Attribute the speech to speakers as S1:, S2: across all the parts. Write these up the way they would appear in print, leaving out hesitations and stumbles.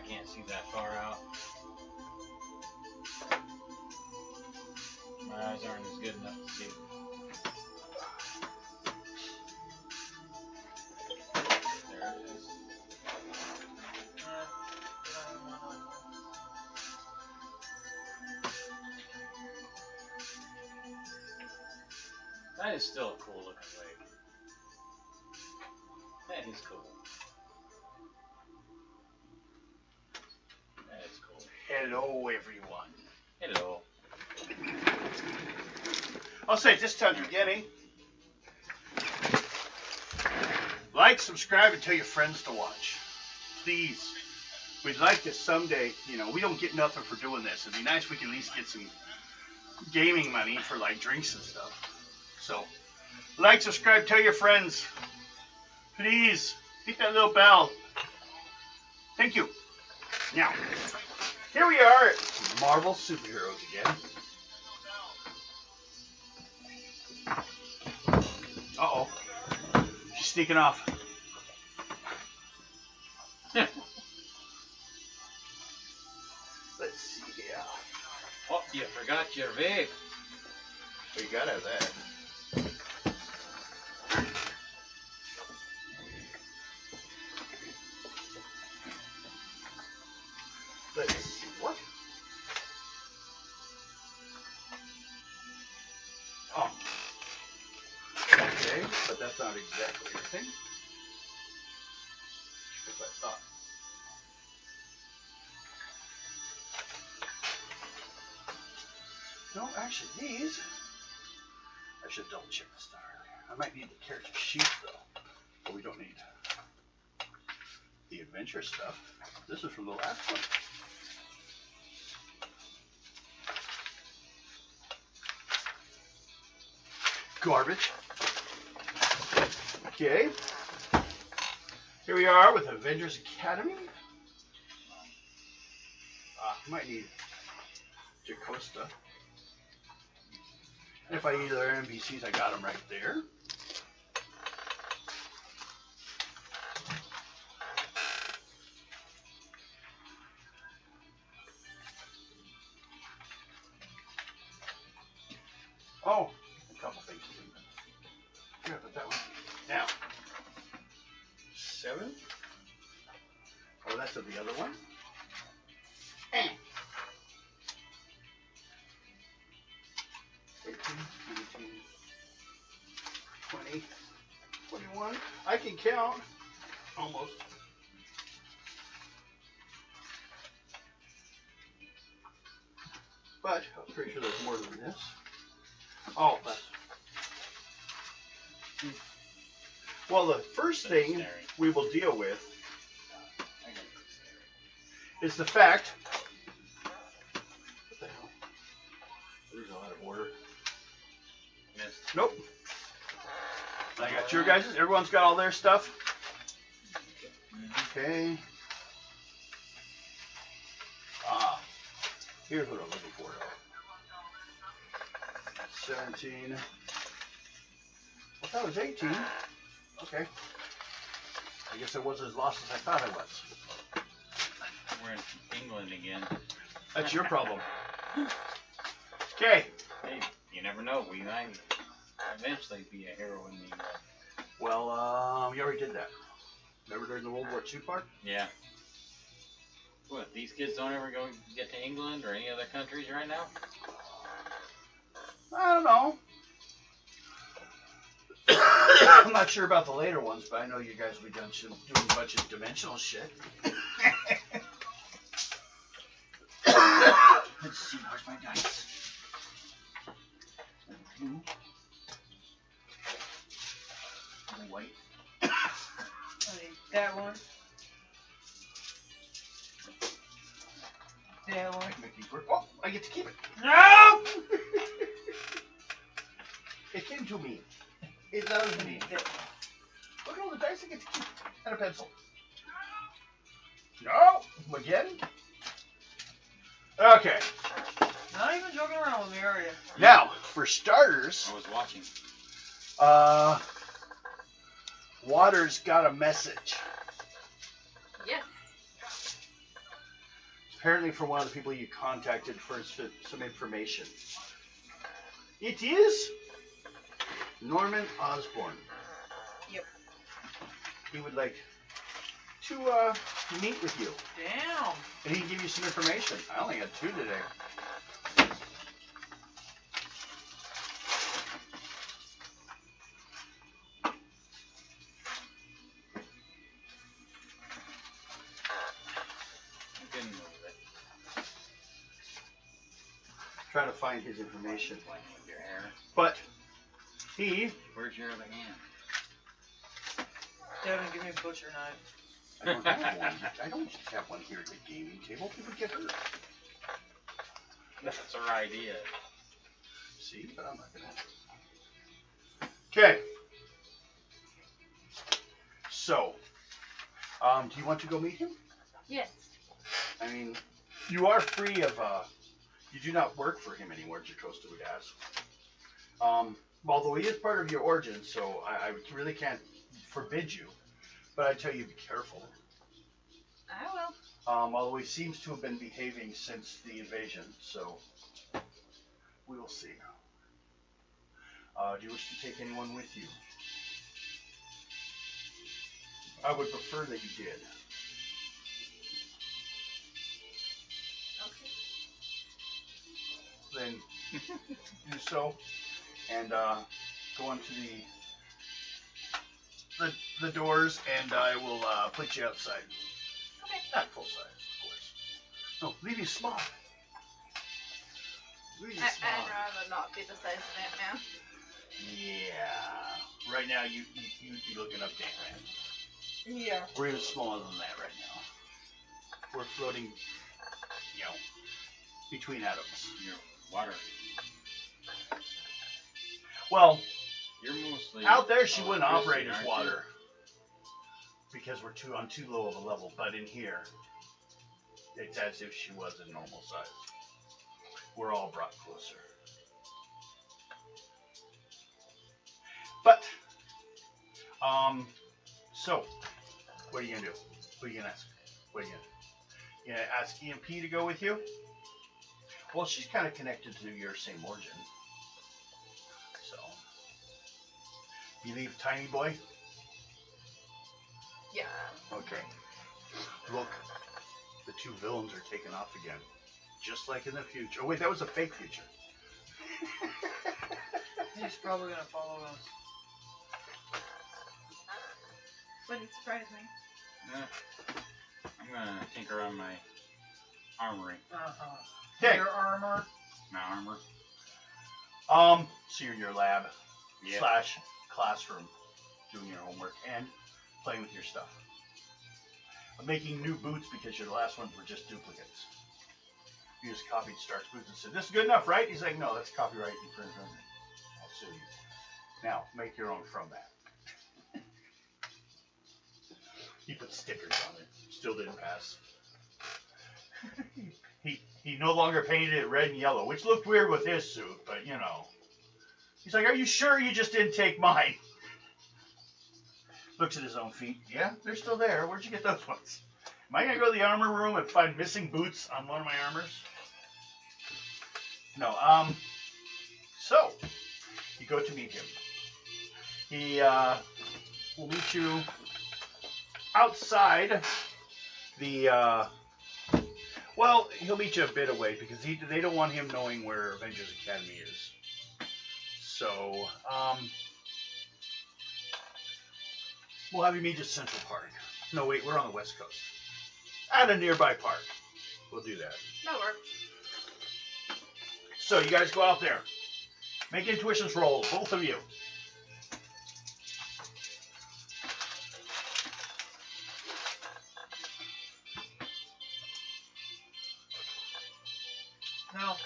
S1: can't see that far out. My eyes aren't as good enough to see. There it is. That is still a cool looking lake. That is cool. That is cool.
S2: Hello, everyone.
S1: Hello.
S2: I'll say this time beginning. Like, subscribe, and tell your friends to watch. Please. We'd like to someday, you know, we don't get nothing for doing this. It'd be nice if we could at least get some gaming money for like drinks and stuff. So, like, subscribe, tell your friends. Please, hit that little bell. Thank you. Now, here we are at Marvel Superheroes again. Uh-oh. She's sneaking off. Let's see here.
S1: Oh, you forgot your vape.
S2: We gotta have that. Let's see. What? Oh. Okay, but that's not exactly everything. That's what I thought. No, actually, these. I should double check the star. I might need the character sheet though, but we don't need the adventure stuff. This is from the last one. Garbage. Okay. Here we are with Avengers Academy. Might need Jacosta. And if I need other NPCs, I got them right there. Oh, a couple things. Here, put that one. Now, 7. Oh, that's of the other one. 18, 19, 20, 21. I can count. Almost. But I'm pretty sure there's more than this. Oh, that's... Well, the first thing we will deal with is the fact... What the hell? These are out of order.
S1: Missed.
S2: Nope. I got your guys'. Everyone's got all their stuff. Okay. Here's what I'm looking for. 17. Well, that was 18. Okay. I guess I wasn't as lost as I thought I was.
S1: We're in England again.
S2: That's your problem. Okay.
S1: Hey, you never know. We might eventually be a hero in the...
S2: Well, we already did that. Remember during the World War II part?
S1: Yeah. What, these kids don't ever go get to England or any other countries right now?
S2: I don't know. I'm not sure about the later ones, but I know you guys will be doing a bunch of dimensional shit. Let's see, where's my dice? Blue. White.
S3: That one. That one.
S2: I can make these work. Oh, I get to keep it.
S3: No!
S2: It came to me. It loves me. Look at all the dice I get to keep. And a pencil. No! Again? Okay.
S3: Not even joking around with me, are you?
S2: Now, for starters,
S1: I was watching.
S2: Water's got a message.
S3: Yes.
S2: apparently from one of the people you contacted for some information. It is Norman Osborn.
S3: Yep.
S2: He would like to meet with you.
S3: Damn.
S2: And he can give you some information. I only had 2 today.
S1: You can move it.
S2: Trying to find his information.
S1: Playing with your hair.
S2: But he...
S1: Where's your other hand?
S3: Devin, give me a butcher knife.
S2: I don't have one. I don't have one here at the gaming table. People get hurt.
S1: That's our idea.
S2: See, but I'm not gonna. Okay. So, do you want to go meet him?
S4: Yes.
S2: I mean, you are free of. You do not work for him anymore, Jocasta would ask. Although he is part of your origin, so I really can't forbid you. But I tell you, be careful.
S4: I will.
S2: Although he seems to have been behaving since the invasion, so we will see. Do you wish to take anyone with you? I would prefer that you did.
S4: Okay.
S2: Then do so, and go onto the doors, and I will put you outside.
S4: Okay.
S2: Not full size, of course. No, leave you small. Leave you
S4: I'd
S2: small.
S4: rather not be the size of Ant-Man.
S2: Yeah. Right now, you'd be looking up to Ant-Man.
S3: Yeah.
S2: We're even smaller than that right now. We're floating, between atoms.
S1: Your water.
S2: Well,
S1: You're mostly
S2: out there she wouldn't operate as
S1: aren't you?
S2: water because we're on too low of a level. But in here, it's as if she was a normal size. We're all brought closer. But, so, what are you gonna do? What are you gonna ask? What are you gonna ask EMP to go with you? Well, she's kind of connected to your same origin. So, you leave Tiny Boy?
S4: Yeah.
S2: Okay. Look, the 2 villains are taken off again. Just like in the future. Oh, wait, that was a fake future.
S3: He's probably gonna follow us.
S4: Wouldn't surprise me.
S1: I'm gonna tinker on my armory.
S3: Uh-huh.
S2: Okay.
S3: Your armor.
S1: My armor.
S2: So you're in your lab
S1: Yeah.
S2: / classroom doing your homework and playing with your stuff. I'm making new boots because your last ones were just duplicates. You just copied Stark's boots and said, "This is good enough, right?" He's like, "No, that's copyright infringement. I'll sue you." Now, make your own from that. He put stickers on it. Still didn't pass. He no longer painted it red and yellow, which looked weird with his suit, but He's like, "Are you sure you just didn't take mine?" Looks at his own feet. Yeah, they're still there. Where'd you get those ones? Am I going to go to the armor room and find missing boots on one of my armors? No, so, you go to meet him. He, will meet you outside the, well, he'll meet you a bit away because they don't want him knowing where Avengers Academy is. So, we'll have you meet at Central Park. No, wait, we're on the West Coast. At a nearby park. We'll do that.
S4: That works.
S2: So, you guys go out there. Make intuition rolls, both of you.
S3: No.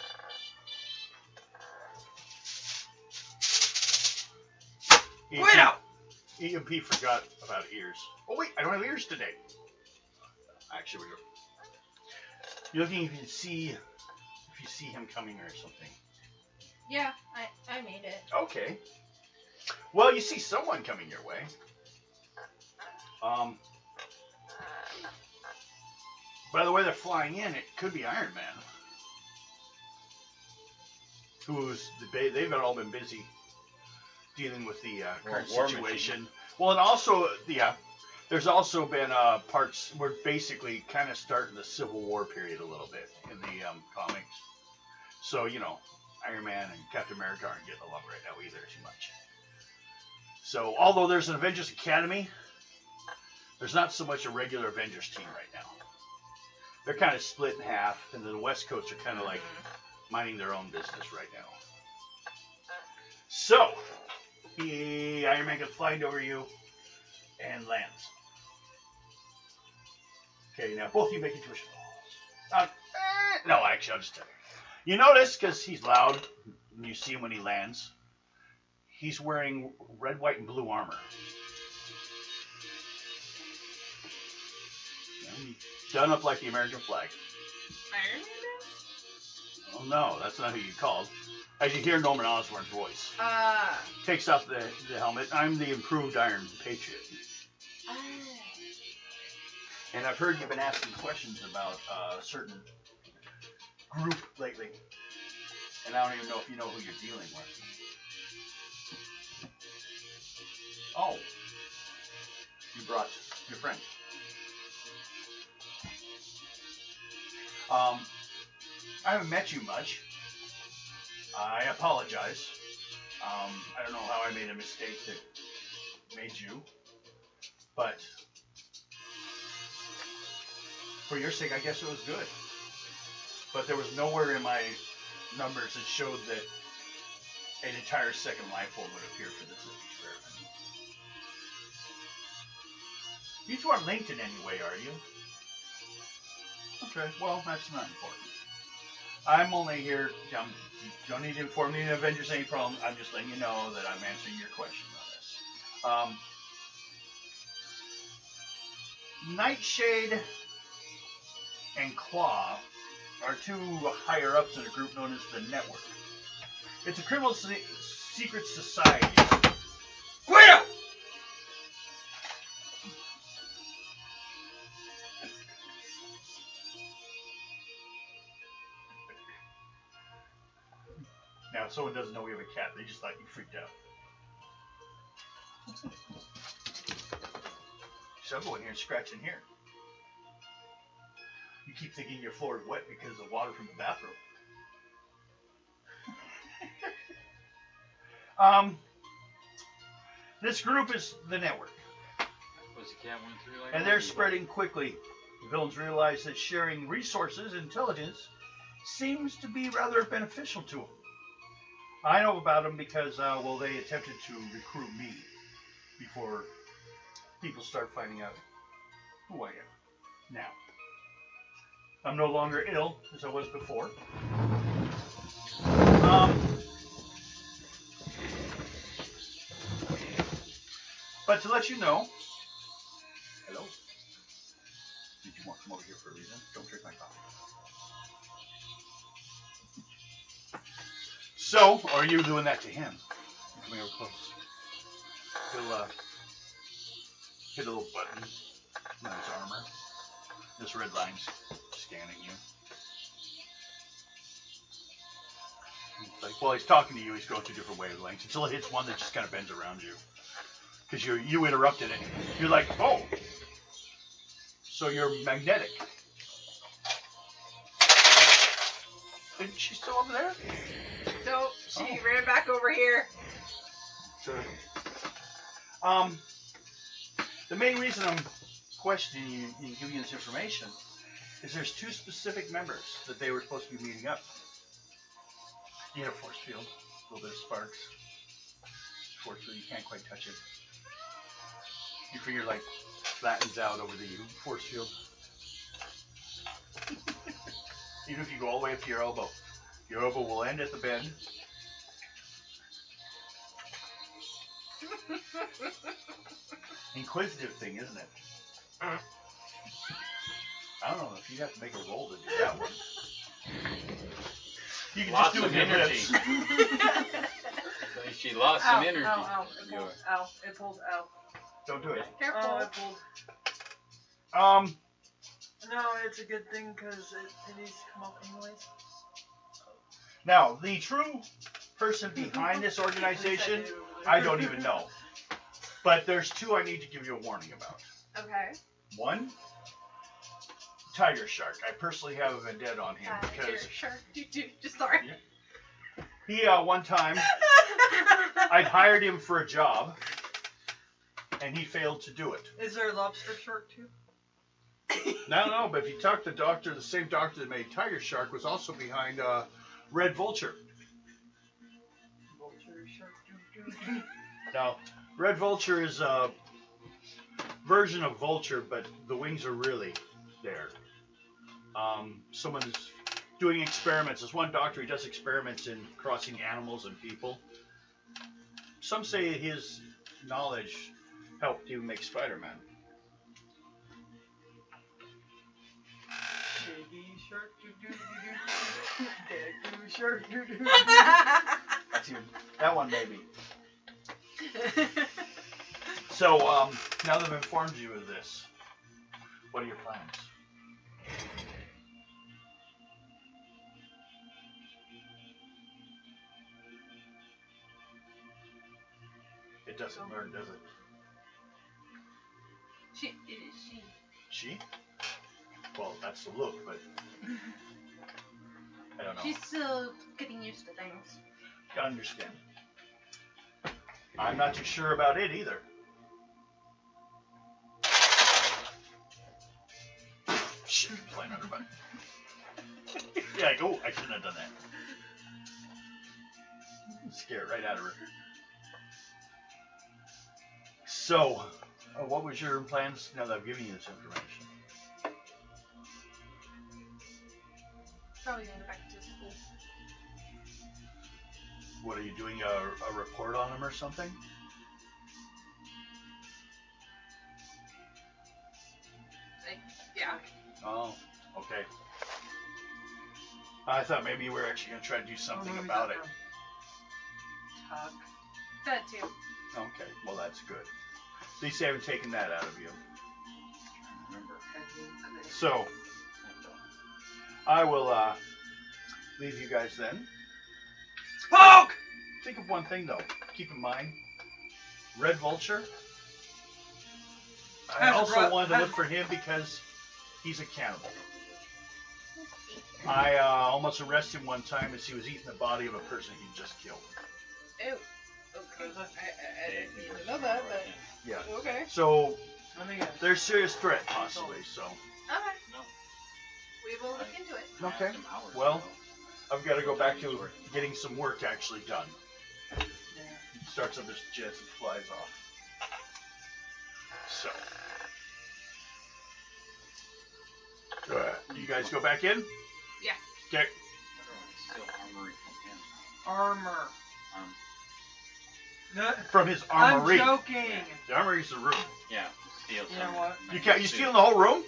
S3: Wait out!
S2: EMP forgot about ears. Oh wait, I don't have ears today. Actually, we do. You're looking if you see him coming or something.
S4: Yeah, I made it.
S2: Okay. Well, you see someone coming your way. By the way they're flying in, it could be Iron Man. They've all been busy dealing with the current
S1: War
S2: situation. Well, and also, there's also been parts, we're basically kind of starting the Civil War period a little bit in the comics. So, Iron Man and Captain America aren't getting along right now either too much. So, although there's an Avengers Academy, there's not so much a regular Avengers team right now. They're kind of split in half, and the West Coast are kind of like minding their own business right now. So, Iron Man can fly over you and lands. Okay, now both of you make intuition rolls. No, actually, I'll just tell you. You notice, because he's loud, and you see him when he lands, he's wearing red, white, and blue armor. And done up like the American flag.
S4: Iron Man?
S2: Oh, no, that's not who you called. As you hear Norman Osborn's voice. Takes off the helmet. I'm the improved Iron Patriot. And I've heard you've been asking questions about a certain group lately. And I don't even know if you know who you're dealing with. Oh. You brought your friend. I haven't met you much. I apologize. I don't know how I made a mistake that made you. But for your sake, I guess it was good. But there was nowhere in my numbers that showed that an entire second life form would appear for this experiment. You two aren't linked in any way, are you? Okay, well, that's not important. I'm only here, you don't need to inform the Avengers any problem. I'm just letting you know that I'm answering your question on this. Nightshade and Claw are two higher-ups in a group known as the Network. It's a criminal secret society.
S3: Guido!
S2: Now, if someone doesn't know we have a cat, they just thought you freaked out. So I'll go in here and scratch in here. You keep thinking your floor is wet because of water from the bathroom. This group is the Network.
S1: Was the cat went through like
S2: And they're spreading quickly. The villains realize that sharing resources and intelligence seems to be rather beneficial to them. I know about them because, they attempted to recruit me before people start finding out who I am. Now, I'm no longer ill as I was before. But to let you know, hello. Did you want to come over here for a reason? Don't drink my coffee. So, are you doing that to him? Come over close. Hit a little button on his armor. This red line's scanning you. Like, while he's talking to you, he's going through different wavelengths until it hits one that just kind of bends around you. Because you interrupted it. You're like, oh. So you're magnetic. Isn't she still over there?
S4: So she ran back over here.
S2: So, the main reason I'm questioning you and giving you this information is there's two specific members that they were supposed to be meeting up. You had a force field, a little bit of sparks. Force field, you can't quite touch it. You figure like flattens out over the force field. Even if you go all the way up to your elbow will end at the bend. Inquisitive thing, isn't it? I don't know if you have to make a roll to do that one. You can
S1: Lots
S2: just do it
S1: of
S2: with your
S1: energy.
S2: lips.
S1: She lost some energy.
S3: Ow, it pulled, ow, it pulled, ow.
S2: Don't do it.
S4: Careful.
S3: Oh, it pulled. No, it's a good thing because it needs to come up anyways.
S2: Now, the true person behind this organization, I don't even know. But there's two I need to give you a warning about.
S4: Okay.
S2: One, Tiger Shark. I personally have a vendetta on him because
S4: Shark. Just sorry.
S2: he, one time, I'd hired him for a job, and he failed to do it.
S3: Is there a lobster shark too?
S2: No, but if you talk to the doctor, the same doctor that made Tiger Shark was also behind Red Vulture.
S3: Vulture shark.
S2: Now, Red Vulture is a version of Vulture, but the wings are really there. Someone is doing experiments. There's one doctor who does experiments in crossing animals and people. Some say his knowledge helped him make Spider-Man.
S3: Shaggy shark. Deku shark.
S2: That's you. That one, maybe. So, now that I've informed you of this, what are your plans? It doesn't learn, does it?
S4: She.
S2: She? Well, that's the look, but I don't know.
S4: She's still getting used to things.
S2: I understand. I'm not too sure about it either. Shit, flying on her butt. Yeah, like, oh, I shouldn't have done that. Scare it right out of her. So, what was your plans now that I've given you this information?
S4: Probably going back to school.
S2: What are you doing, a report on them or something?
S4: Yeah.
S2: Oh, okay. I thought maybe you were actually going to try to do something about it.
S3: Tuck.
S4: That too.
S2: Okay, well that's good. At least they haven't taken that out of you. So, I will leave you guys then.
S3: Poke!
S2: Think of one thing though. Keep in mind, Red Vulture. I also wanted to look for him because he's a cannibal. I almost arrested him one time as he was eating the body of a person he just killed.
S4: Ew. Okay. I didn't need to know that, but
S2: Yeah.
S4: okay.
S2: So
S3: Let me guess.
S2: there's serious threat possibly. So
S4: Okay.
S1: No.
S4: We will look into it.
S2: okay. Well, I've got to go back to getting some work actually done. He starts up his jets and flies off. So, you guys go back in?
S4: Yeah.
S2: Okay.
S1: Still armory from him.
S3: Armor. No,
S2: From his armory.
S3: I'm joking.
S2: The armory's the room.
S1: Yeah, steal
S3: You know
S1: some.
S3: what?
S2: You can't. You stealing the whole room?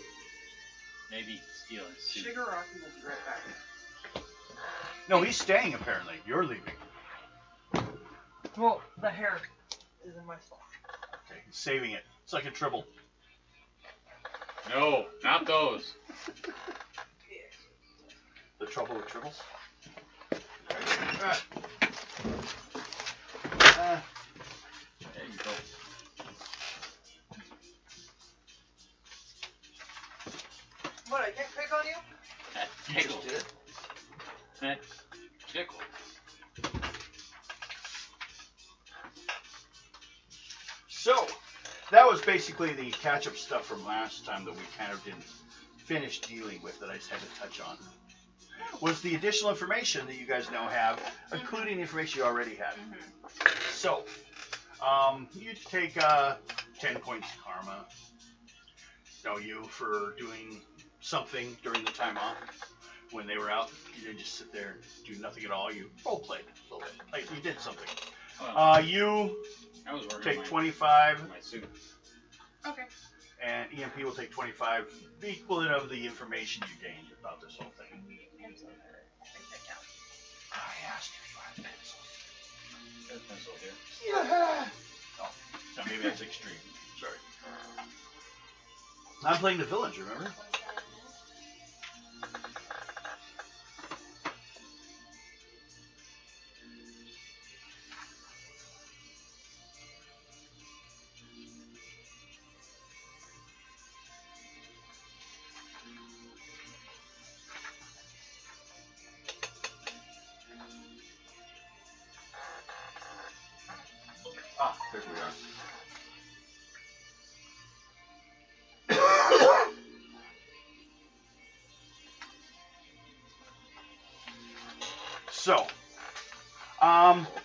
S1: Maybe steal his suit.
S3: Shigaraki will be right back.
S2: No, he's staying apparently. You're leaving.
S3: Well, the hair is in my spot.
S2: Okay, he's saving it. It's like a tribble.
S1: No, not those.
S2: The trouble with tribbles.
S1: There you go.
S3: What, I can't pick on you?
S1: That
S2: You
S1: tickle.
S2: just did.
S1: That tickle.
S2: So, that was basically the catch-up stuff from last time that we kind of didn't finish dealing with that I just had to touch on. Was the additional information that you guys now have, including the information you already had. So, you take 10 points karma. You for doing something during the time off when they were out. You didn't just sit there and do nothing at all. You role played a little bit. Like you did something. You
S1: I was working
S2: take
S1: on
S2: 25,
S1: my suit.
S4: Okay.
S2: and EMP will take 25, the equivalent of the information you gained about this whole thing.
S4: I'm so nervous. I think that counts.
S2: I asked you 5 pencils.
S1: There's a pencil here.
S2: Yeah. Oh, now maybe that's extreme. Sorry. I'm playing the villains, remember? So,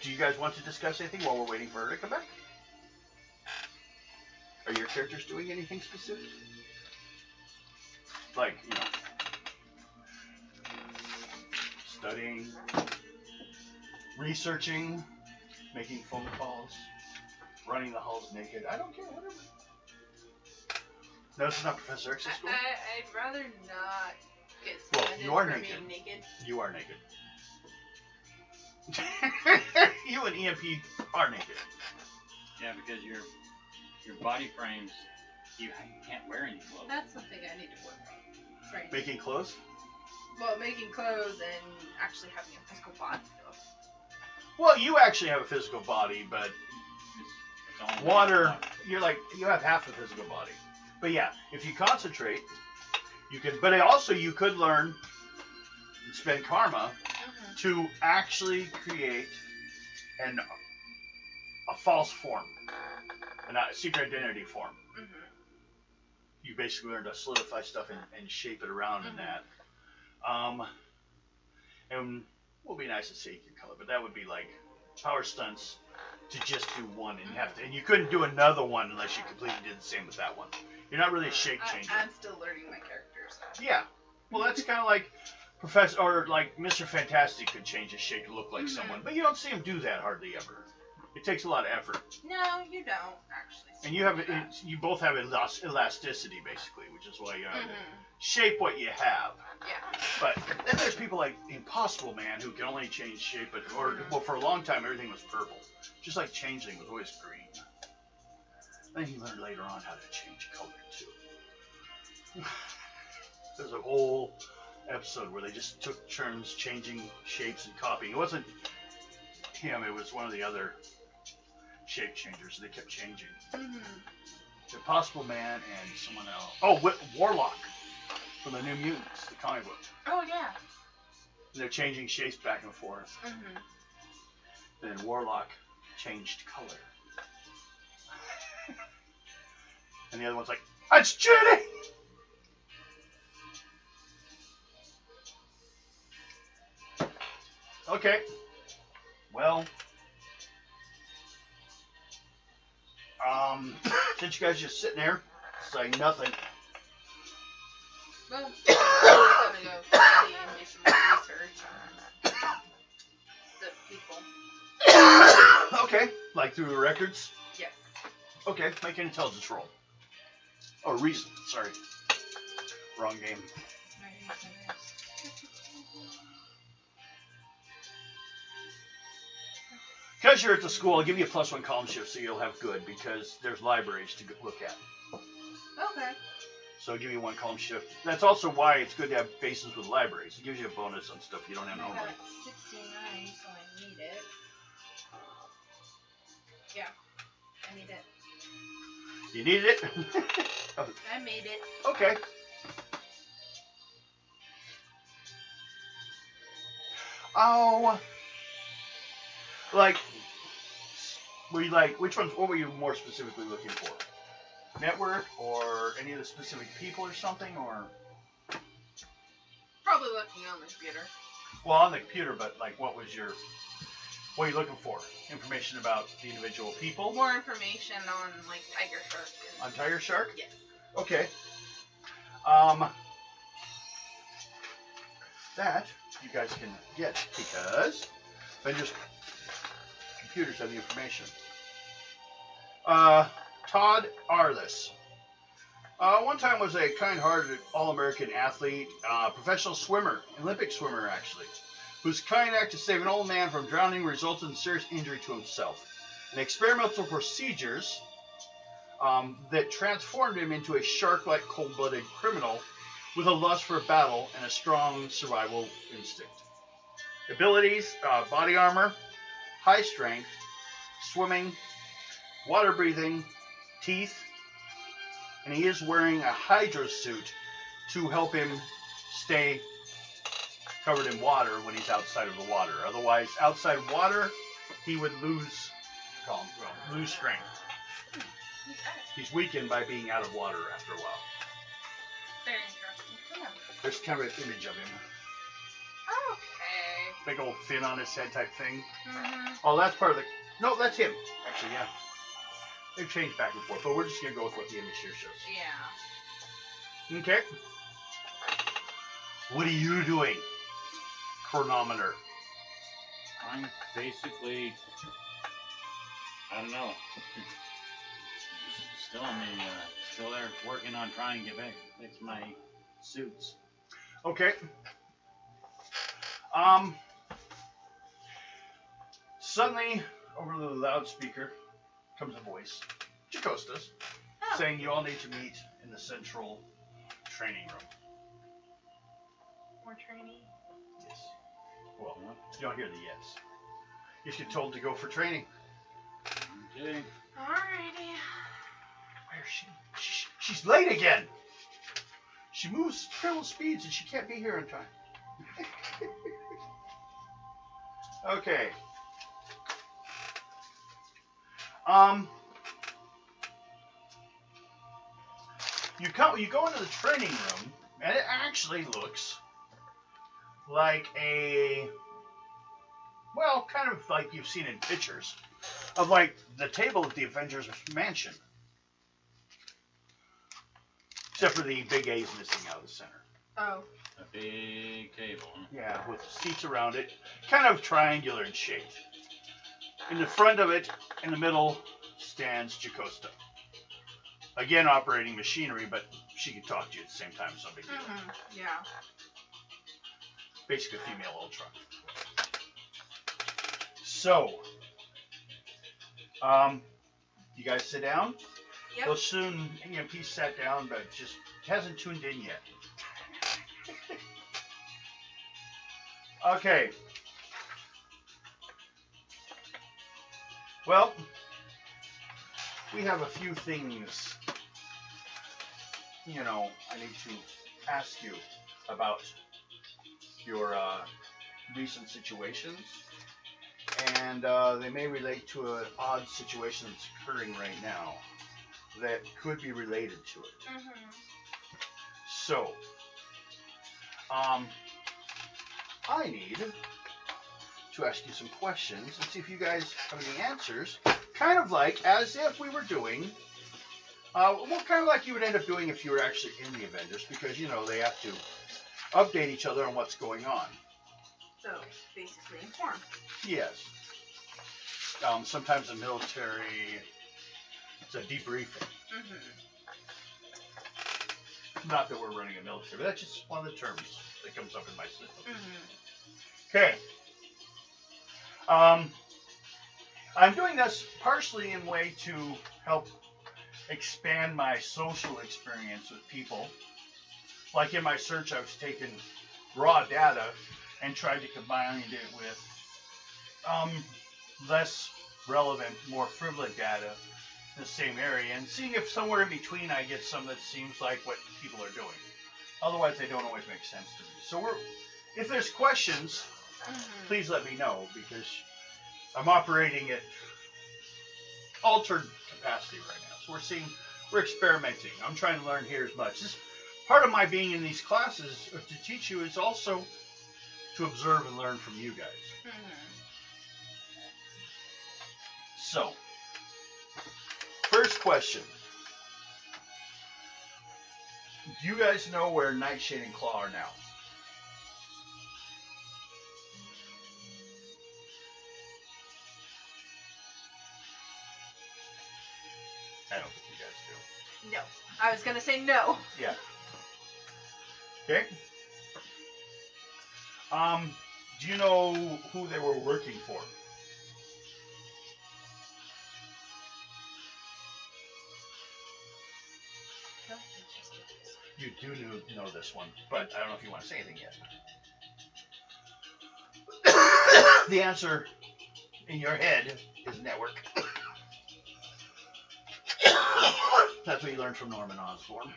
S2: do you guys want to discuss anything while we're waiting for her to come back? Are your characters doing anything specific? Like, studying, researching, making phone calls, running the halls naked. I don't care, whatever. No, this is not Professor X's school.
S5: I'd rather not get
S2: Well,
S5: suspended
S2: you are
S5: for
S2: naked.
S5: being naked.
S2: You are naked. You and EMP are naked.
S1: Yeah, because your body frames, you can't wear any clothes.
S5: That's something I need to work on. Right.
S2: Making clothes?
S5: Well, making clothes and actually having a physical body, though.
S2: Well, you actually have a physical body, but
S1: It's all
S2: water, you have half a physical body. But yeah, if you concentrate, you can, but also you could learn and spend karma to actually create a false form, a secret identity form. You basically learn to solidify stuff and shape it around in that. And it would be nice to see your color, but that would be like power stunts to just do one, and you couldn't do another one unless you completely did the same with that one. You're not really a shape changer.
S5: I'm still learning my characters.
S2: Yeah. Well, that's kind of like Professor, or like Mr. Fantastic could change his shape to look like someone, but you don't see him do that hardly ever. It takes a lot of effort.
S5: No, you don't actually.
S2: And you both have elasticity basically, which is why you have to shape what you have.
S5: Yeah.
S2: But then there's people like Impossible Man who can only change shape, well, for a long time everything was purple, just like Changeling was always green. Then he learned later on how to change color too. There's a whole episode where they just took turns changing shapes and copying. It wasn't him; it was one of the other shape changers. They kept changing. The Impossible Man and someone else. Oh, Warlock from the New Mutants, the comic book.
S5: Oh yeah.
S2: And they're changing shapes back and forth. Then Warlock changed color. And the other one's like, "That's cheating!" Okay. Well, since you guys just sitting there saying nothing.
S5: Well, I'm gonna go study and do some more research on the people.
S2: Okay, like through the records?
S5: Yes.
S2: Okay, make an intelligence roll. Oh, reason, sorry. Wrong game. Because you're at the school, I'll give you a +1 column shift so you'll have good, because there's libraries to look at.
S5: Okay.
S2: So I'll give you 1 column shift. That's also why it's good to have bases with libraries. It gives you a bonus on stuff you don't have
S5: I
S2: normally.
S5: got 69, so I need it. Yeah, I need it.
S2: You needed it?
S5: I made it.
S2: Okay. Oh, what were you more specifically looking for? Network or any of the specific people or something, or?
S5: Probably looking on the computer.
S2: Well, on the computer, but like what are you looking for? Information about the individual people?
S5: More information on like Tiger Shark.
S2: On Tiger Shark?
S5: Yes.
S2: Okay. That you guys can get because Avengers computers have the information. Todd Arliss. One time was a kind-hearted all-American athlete, professional swimmer, Olympic swimmer actually, whose kind act to save an old man from drowning resulted in serious injury to himself. And experimental procedures that transformed him into a shark-like cold-blooded criminal with a lust for battle and a strong survival instinct. Abilities, body armor, high strength, swimming, water breathing, teeth, and he is wearing a hydro suit to help him stay covered in water when he's outside of the water. Otherwise, outside water, he would lose strength. He's weakened by being out of water after a while.
S5: Very interesting.
S2: There's kind of an image of him.
S5: Okay.
S2: big old fin on his head type thing.
S5: Mm-hmm.
S2: Oh, that's part of the. No, that's him. Actually, yeah. They've changed back and forth, but we're just gonna go with what the image here shows.
S5: Yeah.
S2: Okay. What are you doing? Chronometer.
S1: I'm basically, I don't know. Still on the, still there working on trying to fix my suits.
S2: Okay. Suddenly, over the loudspeaker comes a voice, Jacosta's,
S5: Oh.
S2: saying you all need to meet in the central training room.
S3: More training.
S2: Yes. Well, you don't hear the yes. You get told to go for training.
S1: Okay.
S5: Alrighty.
S2: Where is she? She's late again. She moves terrible speeds and she can't be here on time. Okay. You go into the training room and it actually looks like a, well, kind of like you've seen in pictures of like the table at the Avengers mansion. Except for the big A's missing out of the center.
S5: Oh.
S1: A big table, huh?
S2: Yeah, with seats around it, kind of triangular in shape. In the front of it, in the middle, stands Jacosta. Again, operating machinery, but she can talk to you at the same time, so no big deal.
S5: Mm-hmm. Yeah.
S2: Basically, a female Ultron. So, you guys sit down.
S5: Yep.
S2: Well, soon EMP sat down, but just hasn't tuned in yet. Okay. Well, we have a few things, I need to ask you about your recent situations. And they may relate to an odd situation that's occurring right now that could be related to it.
S5: Mm-hmm.
S2: So, I need to ask you some questions and see if you guys have any answers. Kind of like as if we were doing, well, kind of like you would end up doing if you were actually in the Avengers, because, they have to update each other on what's going on.
S5: So, basically informed.
S2: Yes. Sometimes the military, it's a debriefing.
S5: Mm-hmm.
S2: Not that we're running a military, but that's just one of the terms that comes up in my system.
S5: Mm-hmm.
S2: Okay. I'm doing this partially in way to help expand my social experience with people. Like in my search, I've taken raw data and tried to combine it with less relevant, more frivolous data in the same area, and seeing if somewhere in between I get some that seems like what people are doing. Otherwise, they don't always make sense to me. So if there's questions,
S5: Mm-hmm.
S2: please let me know, because I'm operating at altered capacity right now. So we're experimenting. I'm trying to learn here as much. Part of my being in these classes to teach you is also to observe and learn from you guys.
S5: Mm-hmm.
S2: So, first question. Do you guys know where Nightshade and Claw are now? I don't think you guys do.
S5: No. I was gonna say no.
S2: Yeah. Okay. Do you know who they were working for?
S5: No.
S2: You do know this one, but I don't know if you want to say anything yet. The answer in your head is network. That's what you learned from Norman Osborn.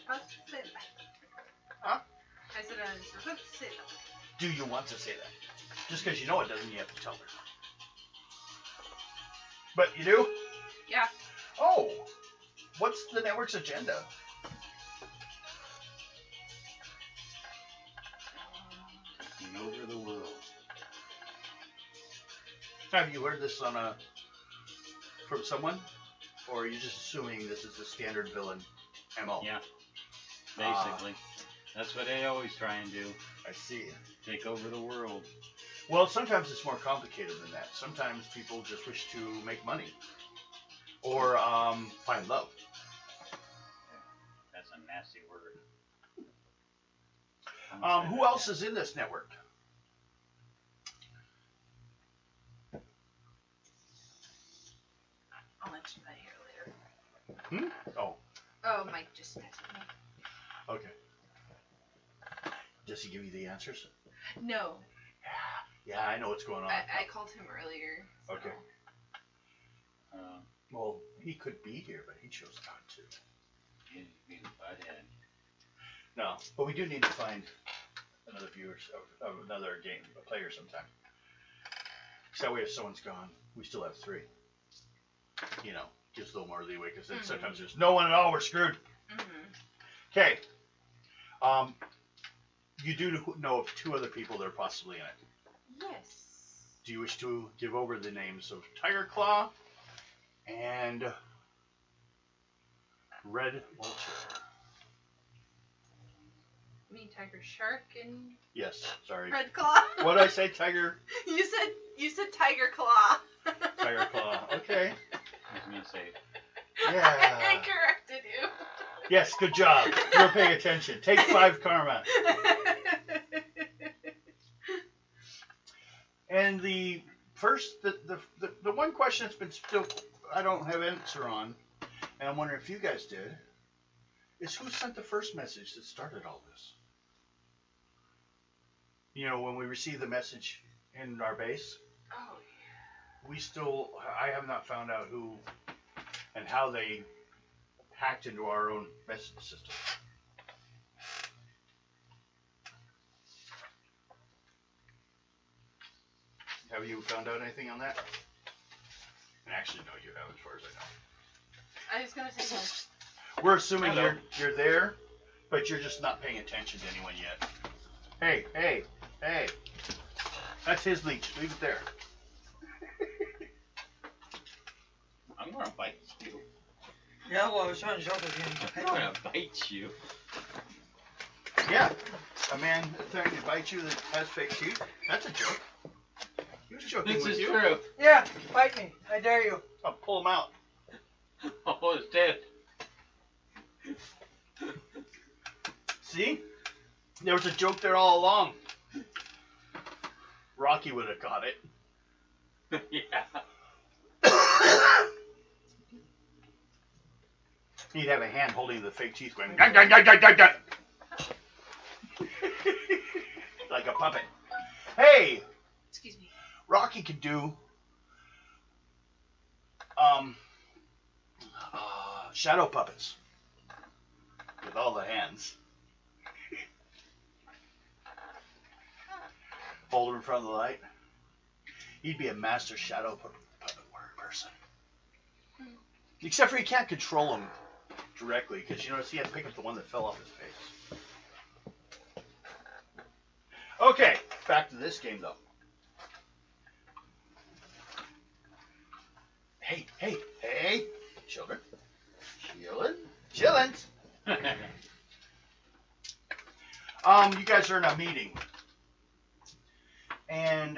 S5: I'll say that.
S2: Huh?
S5: I said I was supposed to say that.
S2: Do you want to say that? Just because you know it doesn't mean you have to tell her. But you do?
S5: Yeah.
S2: Oh, what's the network's agenda?
S1: Taking over the world.
S2: Have you heard this from someone? Or are you just assuming this is the standard villain MO?
S1: Yeah. Basically. That's what they always try and do.
S2: I see.
S1: Take over the world.
S2: Well, sometimes it's more complicated than that. Sometimes people just wish to make money. Or find love.
S1: That's a nasty word.
S2: Who else is in this network?
S5: I'll mention that here later.
S2: Oh,
S5: Oh, Mike just texted me.
S2: okay. Does he give you the answers?
S5: No,
S2: Yeah, I know what's going on.
S5: I called him earlier. So.
S2: Okay. Well, he could be here, but he chose not to.
S1: He's a butthead.
S2: No, but we do need to find another another game, a player sometime. So that way, if someone's gone, we still have 3. You know, gives a little more leeway because then sometimes there's no one at all. We're screwed. Okay. You do know of 2 other people that are possibly in it.
S5: Yes.
S2: Do you wish to give over the names of Tiger Claw and Red Vulture?
S5: You mean Tiger Shark and
S2: Yes, sorry.
S5: Red Claw?
S2: What did I say, Tiger?
S5: You said Tiger Claw.
S2: Tiger Claw. Okay.
S1: I was going to say.
S2: Yeah.
S5: I corrected you.
S2: Yes, good job. You're paying attention. Take 5 karma. And the first, the one question that's been still, I don't have an answer on, and I'm wondering if you guys did, is who sent the first message that started all this? You know, when we received the message in our base,
S5: Oh,
S2: I have not found out who and how they hacked into our own message system. Have you found out anything on that? And actually, no, you have, as far as I know.
S5: I was gonna say no.
S2: We're assuming
S1: Hello.
S2: you're there, but you're just not paying attention to anyone yet. Hey, hey, hey. That's his leech. Leave it there.
S1: I'm going to bite you.
S3: Yeah, well, I was trying to joke with you.
S1: I'm going to bite you.
S2: Yeah. A man threatening to bite you that has fake teeth? That's a joke. He was joking
S1: This
S2: with
S1: is
S2: you.
S1: true.
S3: Yeah, bite me. I dare you.
S2: I'll pull him out.
S1: Oh, it's dead.
S2: See? There was a joke there all along. Rocky would have got it.
S1: Yeah.
S2: He'd have a hand holding the fake teeth going, dun, dun, dun, dun, dun, dun. Like a puppet. Hey,
S5: Excuse me.
S2: Rocky could do shadow puppets with all the hands. Hold him in front of the light. He'd be a master shadow puppet person. Except for he can't control him directly because you notice he had to pick up the one that fell off his face. Okay, back to this game though. Hey, hey, hey, children. Chillin'. You guys are in a meeting. And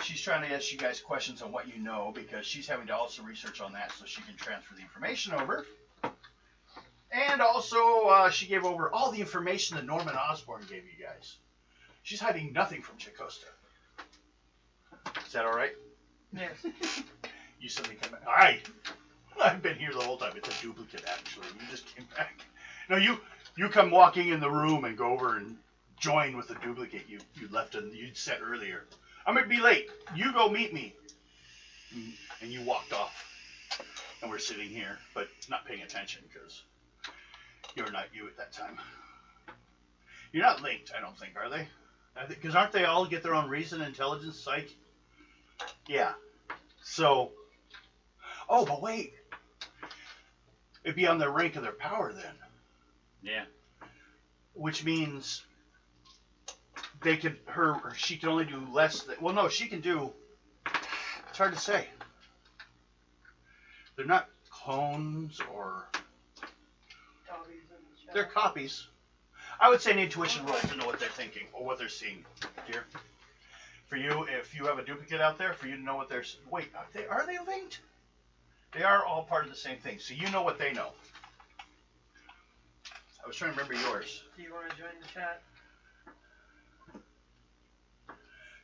S2: she's trying to ask you guys questions on what you know because she's having to also research on that so she can transfer the information over. And also, she gave over all the information that Norman Osborn gave you guys. She's hiding nothing from Chicosta. Is that all right?
S3: Yes.
S2: You suddenly come back. All right. I've been here the whole time. It's a duplicate, actually. You just came back. No, you come walking in the room and go over and join with the duplicate you left and you'd set earlier. I'm going to be late. You go meet me. And you walked off. And we're sitting here, but not paying attention because you're not you at that time. You're not linked, I don't think, are they? Because aren't they all get their own reason, intelligence, psych? Yeah. So, oh, but wait. It'd be on their rank of their power then.
S1: Yeah.
S2: Which means she can only do less than, well, no, she can do, it's hard to say. They're not clones or, they're copies. I would say an intuition roll to know what they're thinking or what they're seeing, dear. For you, if you have a duplicate out there, for you to know what they're, wait, are they linked? They are all part of the same thing, so you know what they know. I was trying to remember yours.
S3: Do you want to join the chat?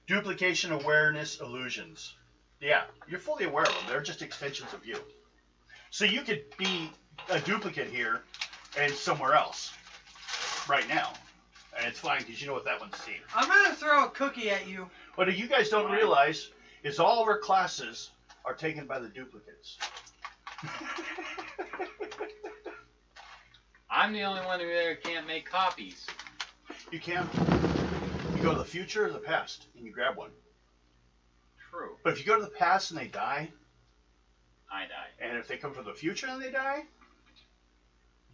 S2: Duplication awareness illusions. Yeah, you're fully aware of them. They're just extensions of you. So you could be a duplicate here and somewhere else right now. And it's fine because you know what that one's seeing.
S3: I'm going to throw a cookie at you.
S2: What you guys don't realize is all of our classes are taken by the duplicates.
S1: I'm the only one who can't make copies.
S2: You can. You go to the future or the past and you grab one.
S1: True.
S2: But if you go to the past and they die,
S1: I die.
S2: and if they come from the future and they die,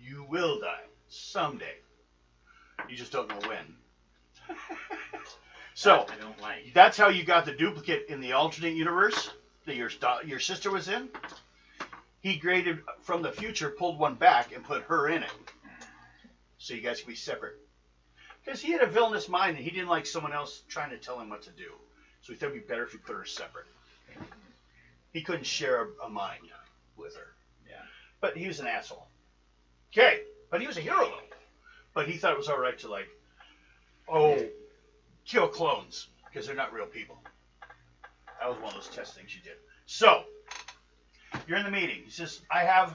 S2: you will die someday. You just don't know when. So
S1: I don't like.
S2: that's how you got the duplicate in the alternate universe that your sister was in. He graded from the future, pulled one back, and put her in it. So you guys can be separate. Because he had a villainous mind, and he didn't like someone else trying to tell him what to do. So he thought it'd be better if he put her separate. He couldn't share a mind with her.
S1: Yeah.
S2: But he was an asshole. Okay. But he was a hero, though. But he thought it was all right to, kill clones. Because they're not real people. That was one of those test things you did. So, you're in the meeting. He says, I have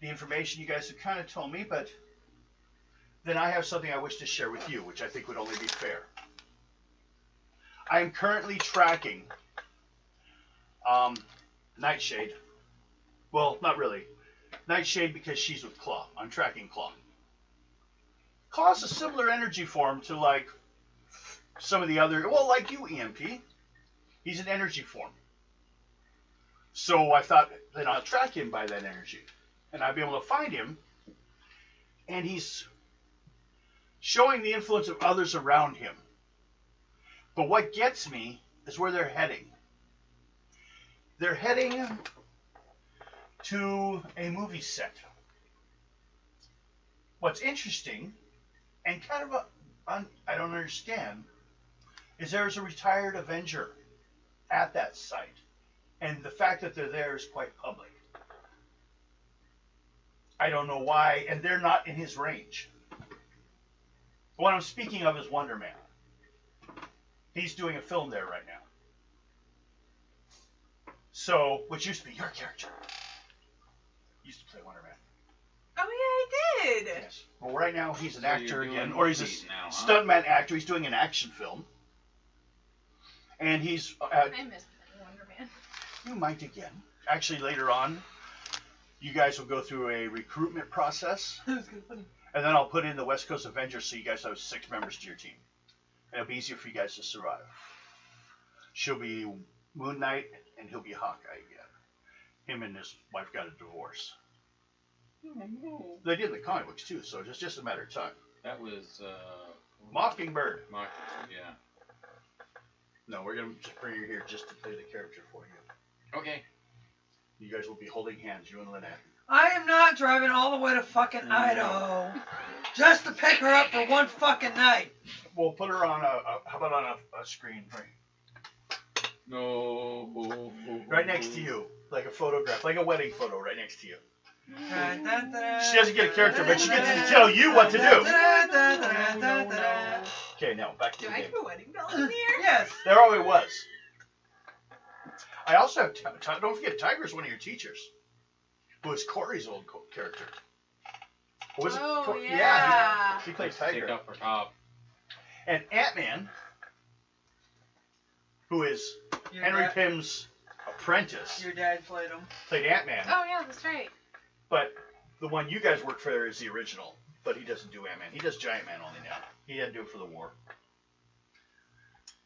S2: the information you guys have kind of told me, but then I have something I wish to share with you, which I think would only be fair. I am currently tracking Nightshade. Well, not really. Nightshade because she's with Claw. I'm tracking Claw. Claw's a similar energy form to, like, some of the other... Well, like you, EMP. He's an energy form. So I thought, then I'll track him by that energy. And I'll be able to find him. And he's showing the influence of others around him. But what gets me is where they're heading. They're heading to a movie set. What's interesting, and kind of I don't understand, is there's a retired Avenger at that site. And the fact that they're there is quite public. I don't know why, and they're not in his range. What I'm speaking of is Wonder Man. He's doing a film there right now. So, which used to be your character. You used to play Wonder Man.
S5: Oh yeah, I did.
S2: Yes. Well, right now he's an
S1: So
S2: actor
S1: you're doing
S2: again, or he's a
S1: movies now, huh?
S2: stuntman actor. He's doing an action film. And he's...
S5: I missed Wonder Man.
S2: You might again. Actually, later on, you guys will go through a recruitment process.
S3: That's good funny.
S2: And then I'll put in the West Coast Avengers so you guys have 6 members to your team. And it'll be easier for you guys to survive. She'll be Moon Knight, and he'll be Hawkeye again. Him and his wife got a divorce. They did in the comic books too, so it's just a matter of time.
S1: That was
S2: Mockingbird.
S1: Yeah.
S2: No, we're going to just bring her here just to play the character for you.
S1: Okay.
S2: You guys will be holding hands, you and Lynette.
S3: I am not driving all the way to fucking Idaho just to pick her up for one fucking night.
S2: We'll put her on how about on a screen, right?
S1: No.
S2: Right next to you, like a photograph, like a wedding photo right next to you.
S3: She
S2: She doesn't get a character, but she gets to tell you what to do. Okay, now back to
S5: Do
S2: the
S5: I
S2: game.
S5: have a wedding bell in here?
S3: Yes.
S2: There always was. I also have, don't forget, Tiger's one of your teachers, who was Corey's old character. What was
S5: Oh,
S2: it?
S5: yeah.
S2: He played
S1: Stick
S2: Tiger.
S1: up for top.
S2: And Ant-Man, who is
S3: Your
S2: Henry
S3: dad-
S2: Pym's apprentice,
S3: Your dad played him.
S2: played Ant-Man.
S5: Oh yeah, that's right.
S2: But the one you guys work for is the original. But he doesn't do Ant-Man. He does Giant Man only now. He had to do it for the war.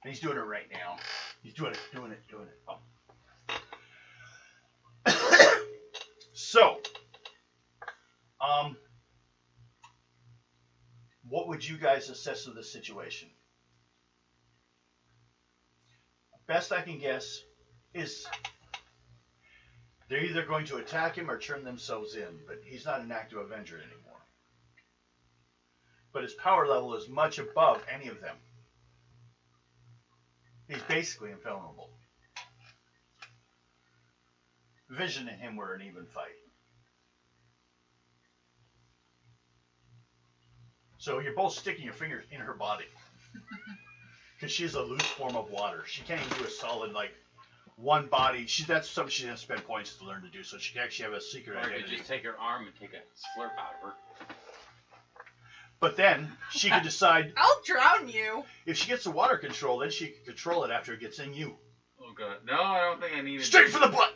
S2: And he's doing it right now. He's doing it. Oh. So, what would would you guys assess of the situation? Best I can guess is they're either going to attack him or turn themselves in, but he's not an active Avenger anymore. But his power level is much above any of them. He's basically invulnerable. Vision and him were an even fight. So you're both sticking your fingers in her body. Because she's a loose form of water. She can't even do a solid, like, one body. That's something she has to spend points to learn to do, so she can actually have a secret
S1: Or you
S2: identity.
S1: could just take her arm and take a slurp out of her.
S2: But then she could decide
S5: I'll drown you.
S2: if she gets the water control, then she can control it after it gets in you.
S1: Oh god. No, I don't think I need it.
S2: Straight for the butt!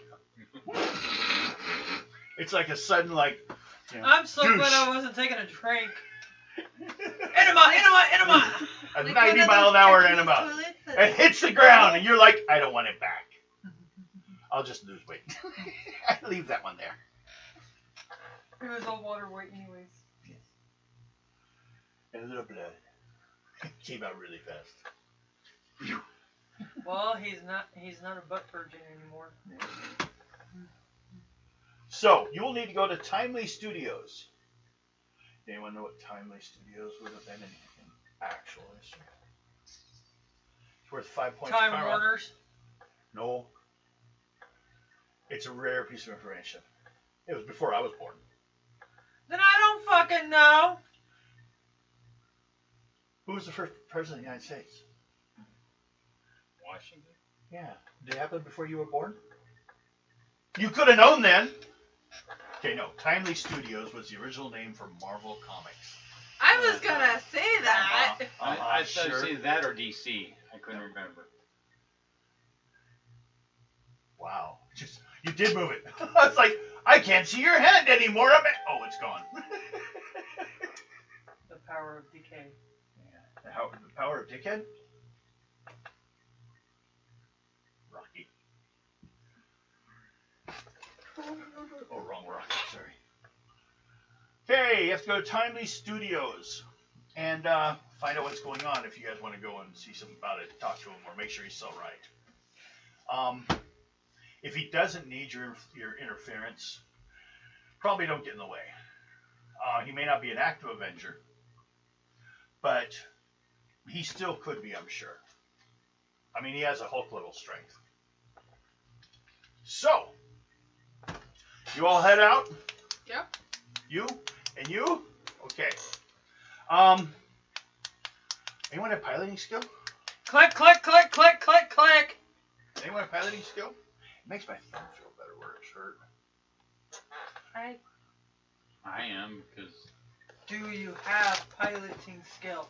S2: It's like a sudden, like, you know,
S3: I'm so
S2: douche.
S3: glad I wasn't taking a drink. Enema!
S2: A
S5: Like
S2: 90
S5: one of
S2: mile
S5: those
S2: an hour
S5: Japanese
S2: enema.
S5: toilets that-
S2: It hits the ground, and you're like, I don't want it back. I'll just lose weight. I leave that one there.
S3: It was all water weight anyways.
S2: And a little blood. Came out really fast.
S3: Well, he's not a butt virgin anymore.
S2: So, you will need to go to Timely Studios. Anyone know what Timely Studios would have been in actual history? It's worth 5 points.
S3: Time
S2: Power.
S3: Warners.
S2: No. It's a rare piece of information. It was before I was born.
S3: Then I don't fucking know.
S2: Who was the first president of the United States?
S1: Washington?
S2: Yeah. Did it happen before you were born? You could have known then. Okay, no. Timely Studios was the original name for Marvel Comics.
S5: I was gonna say that.
S1: I thought
S2: sure.
S1: it was that or DC. I couldn't remember.
S2: Wow. You did move it. I was like, I can't see your hand anymore. Oh, it's gone.
S3: The power of decay.
S2: Yeah. The power of dickhead? Rocky. Oh, wrong Rocky. Sorry. Okay, you have to go to Timely Studios and find out what's going on if you guys want to go and see something about it, talk to him, or make sure he's still right. If he doesn't need your interference, probably don't get in the way. He may not be an active Avenger, but he still could be, I'm sure. I mean, he has a Hulk level strength. So, you all head out?
S5: Yep.
S2: You? And you? Okay. Anyone have piloting skill?
S3: Click, click, click, click, click, click.
S2: Anyone have piloting skill? It makes my thumb feel better where it's hurt.
S1: I am, because...
S3: Do you have piloting skill?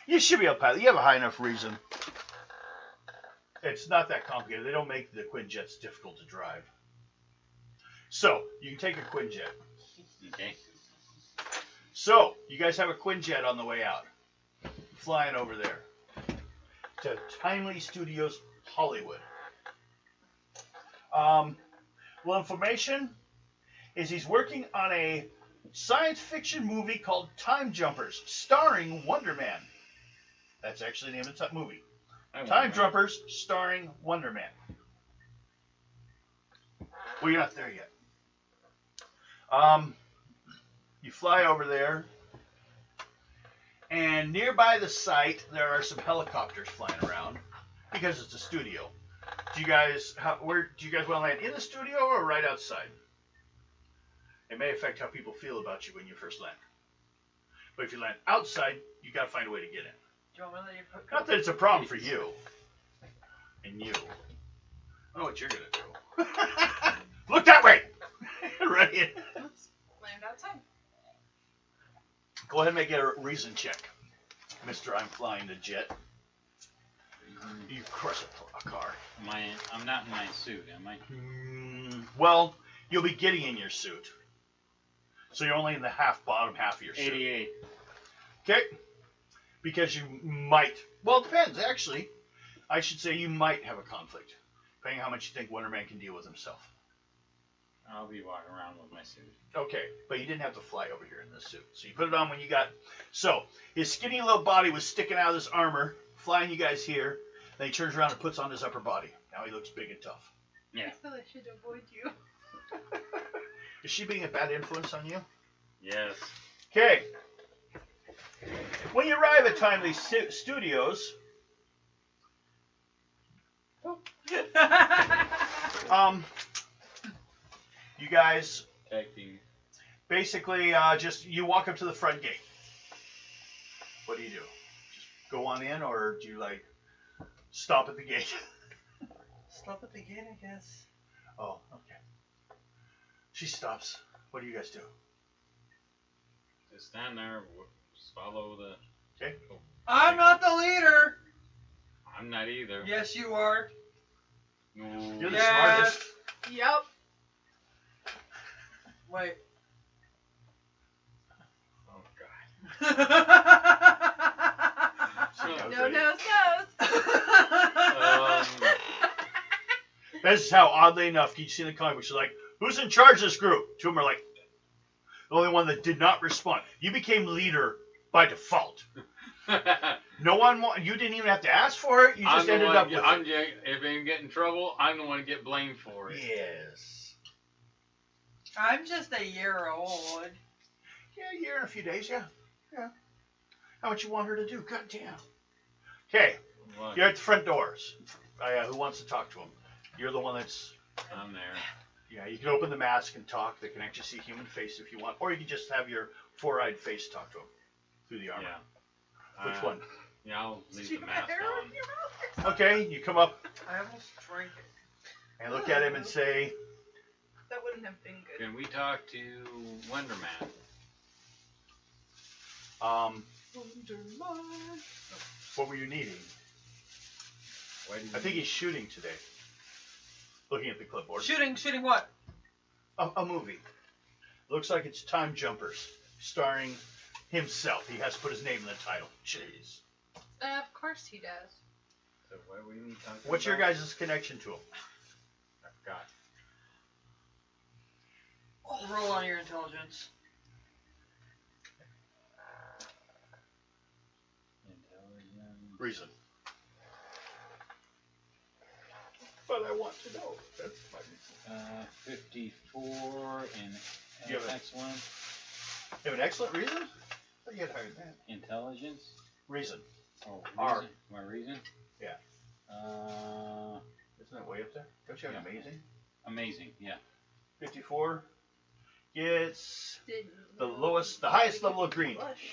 S2: You should be able to pilot. You have a high enough reason. It's not that complicated. They don't make the Quinjets difficult to drive. So, you can take a Quinjet.
S1: Okay.
S2: So, you guys have a Quinjet on the way out. Flying over there. To Timely Studios, Hollywood. Well, information is he's working on a science fiction movie called Time Jumpers, starring Wonder Man. That's actually the name of the movie. Time Jumpers, starring Wonder Man. Well, you're not there yet. You fly over there, and nearby the site, there are some helicopters flying around because it's a studio. Do you guys want to land in the studio or right outside? It may affect how people feel about you when you first land. But if you land outside, you got to find a way to get in.
S3: Do you want me to let you put...
S2: Not that it's a problem for you. And you. I know what you're going to do. Look that way! Right in.
S5: Let's land outside.
S2: Go ahead and make a reason check. Mr. I'm flying the jet. You crush a car.
S1: I'm not in my suit, am I?
S2: Well, you'll be getting in your suit. So you're only in the bottom half of your suit.
S1: 88.
S2: Okay? Because you might, well, it depends, actually. I should say you might have a conflict, depending on how much you think Wonder Man can deal with himself.
S1: I'll be walking around with my suit.
S2: Okay, but you didn't have to fly over here in this suit. So you put it on when you got... So, his skinny little body was sticking out of this armor, flying you guys here. Then he turns around and puts on his upper body. Now he looks big and tough.
S1: Yeah.
S5: I feel I should avoid you.
S2: Is she being a bad influence on you?
S1: Yes.
S2: Okay. When you arrive at Timely Studios, you guys
S1: Protecting.
S2: basically just you walk up to the front gate. What do you do? Just go on in, or do you like stop at the gate?
S3: Stop at the gate, I guess.
S2: Oh, okay. She stops. What do you guys do?
S1: Just stand there. Just follow the.
S2: Okay.
S3: I'm not the leader.
S1: I'm not either.
S3: Yes, you are.
S1: No.
S2: You're the
S3: Yes.
S2: smartest.
S5: Yep.
S3: Wait.
S1: Oh God.
S2: See, that was
S5: No,
S2: right.
S5: no.
S2: This is how, oddly enough, you see in the comic books, you're like, who's in charge of this group? Two of them are like, the only one that did not respond. You became leader by default. No one, you didn't even have to ask for it. You just ended up with it.
S1: If I get in trouble, I'm the one to get blamed for it.
S2: Yes.
S3: I'm just a year old.
S2: Yeah, a year and a few days, yeah. Yeah. How much you want her to do? God damn. Okay,
S1: What?
S2: you're at the front doors. Who wants to talk to him? You're the one that's...
S1: I'm there.
S2: Yeah, you can open the mask and talk. They can actually see human face if you want. Or you can just have your four-eyed face talk to him through the armor.
S1: Yeah.
S2: Which one?
S1: Yeah, I'll leave
S5: Shoot
S1: the
S5: my
S1: mask
S5: arrow
S1: on.
S5: in your mouth.
S2: Okay, you come up
S3: I almost drank it.
S2: and look at him and say,
S5: That wouldn't have been good.
S1: Can we talk to Wonder Man?
S2: what were you needing?
S1: Why do you
S2: I think he's shooting today. Looking at the clipboard.
S3: Shooting what?
S2: A movie. Looks like it's Time Jumpers, starring himself. He has to put his name in the title. Jeez.
S5: Of course he does.
S1: So what are we even talking
S2: What's your
S1: about?
S2: guys' connection to him?
S1: I forgot.
S3: Roll on your intelligence.
S1: Intelligence.
S2: Reason. But I want to know. That's my reason.
S1: 54 and
S2: You have a-
S1: excellent.
S2: You have an excellent reason? I thought you had higher than that.
S1: Intelligence.
S2: Reason.
S1: Oh,
S2: R.
S1: reason. My reason?
S2: Yeah. Isn't that way up there? Don't you have
S1: Yeah.
S2: amazing?
S1: Amazing. Yeah.
S2: 54 gets
S5: Didn't
S2: the
S5: know.
S2: lowest, the highest level of green.
S5: Blush.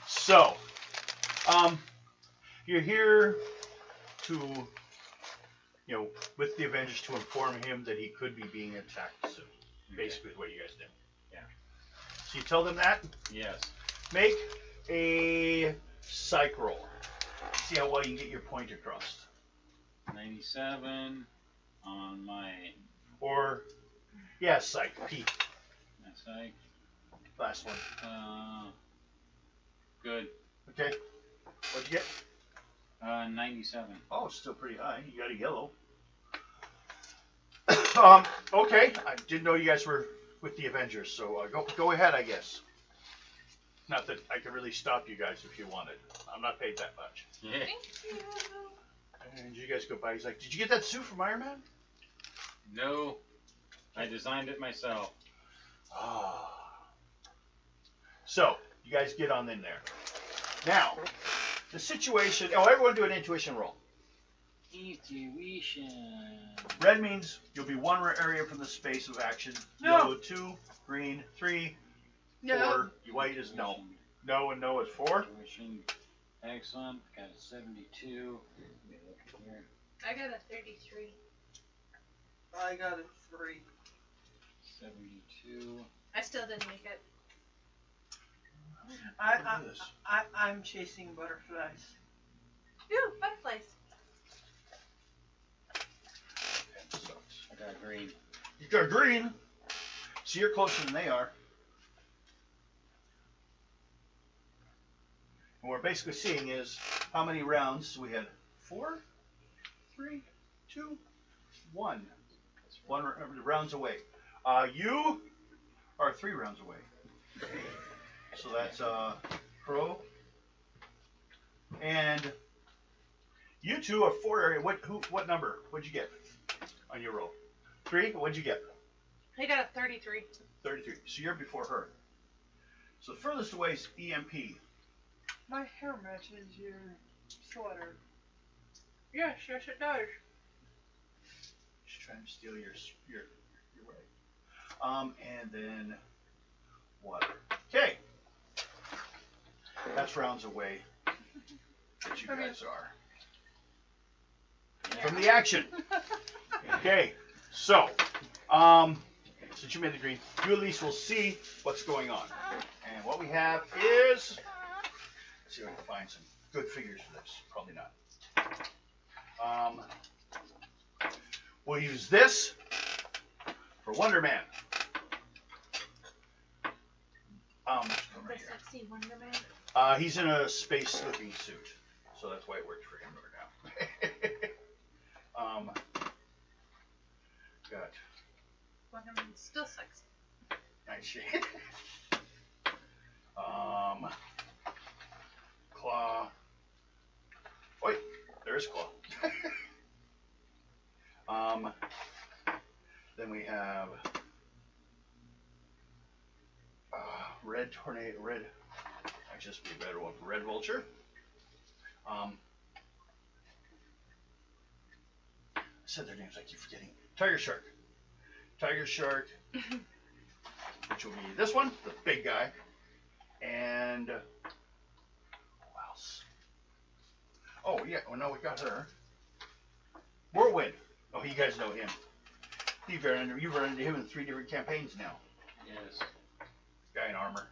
S2: So, you're here to, with the Avengers to inform him that he could be being attacked soon. Basically, is what you guys did.
S1: Yeah.
S2: So you tell them that.
S1: Yes.
S2: Make a psych roll. See how well you can get your point across.
S1: 97 on my
S2: Or, yeah, psych. P.
S1: psych.
S2: Last one.
S1: Good.
S2: Okay. What'd you get?
S1: 97.
S2: Oh, still pretty high. You got a yellow. Okay. I didn't know you guys were with the Avengers, so go ahead, I guess. Not that I could really stop you guys if you wanted. I'm not paid that much.
S1: Yeah.
S5: Thank you.
S2: And you guys go by. He's like, did you get that suit from Iron Man?
S1: No. I designed it myself.
S2: Ah. So, you guys get on in there. Now, the situation... Oh, everyone do an intuition roll.
S1: Intuition.
S2: Red means you'll be one area from the space of action.
S3: No.
S2: Yellow 2, green 3,
S5: No.
S2: 4. White is no. No and no is 4.
S1: Intuition. Excellent. Got a 72. Let me look here.
S5: I got a 33.
S3: I got a 3.
S1: 72.
S5: I still didn't make it.
S3: I'm chasing butterflies.
S5: Ooh, butterflies.
S2: That sucks.
S1: I got green.
S2: You got green. So you're closer than they are. And what we're basically seeing is how many rounds we had. 4, 3, 2, 1. One rounds away. You are 3 rounds away. So that's Pro. And you two are 4 area. What number? What'd you get on your roll? 3? What'd you get?
S5: I got a 33.
S2: 33. So you're before her. So the furthest away is EMP.
S3: My hair matches your sweater.
S5: Yes, it does.
S2: She's trying to steal your way. And then water. Okay. That's rounds away that you guys are. From the action. Okay. So, since you made the green, you at least will see what's going on. And what we have is, let's see if I can find some good figures for this. Probably not. We'll use this for Wonder Man. Right
S5: The
S2: here.
S5: sexy Wonder Man.
S2: He's in a space-looking suit, so that's why it works for him right now. Got
S5: Wonder Man's still sexy.
S2: nice shade. Claw. Wait, there is Claw. Then we have Red Tornado, Red. Actually, this would be a better one for Red Vulture. I said their names, I keep forgetting. Tiger Shark. Tiger Shark, which will be this one, the big guy. And who else? Oh, yeah, well, no, we got her. Whirlwind. Oh, you guys know him. You've run into him in 3 different campaigns now.
S1: Yes.
S2: Guy in armor.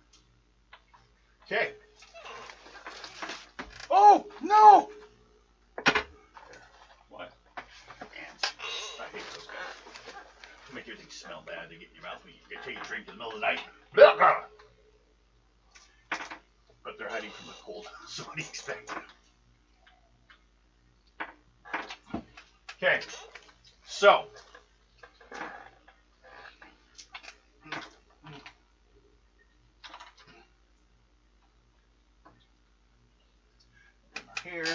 S2: Okay. Oh, no!
S1: What?
S2: Ants. I hate those guys. They make everything smell bad. They get in your mouth when you take a drink in the middle of the night. Blah, blah. But they're hiding from the cold, so what do you expect? Okay. So. Here.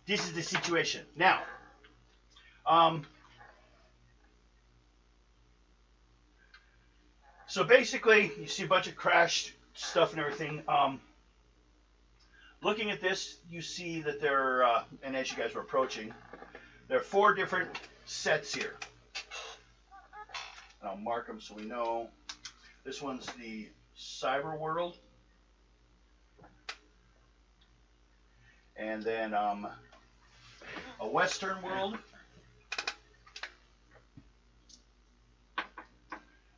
S2: This is the situation. Now, so basically, you see a bunch of crashed stuff and everything. Looking at this, you see that there are, and as you guys were approaching, there are 4 different sets here. And I'll mark them so we know. This one's the cyber world. And then a western world.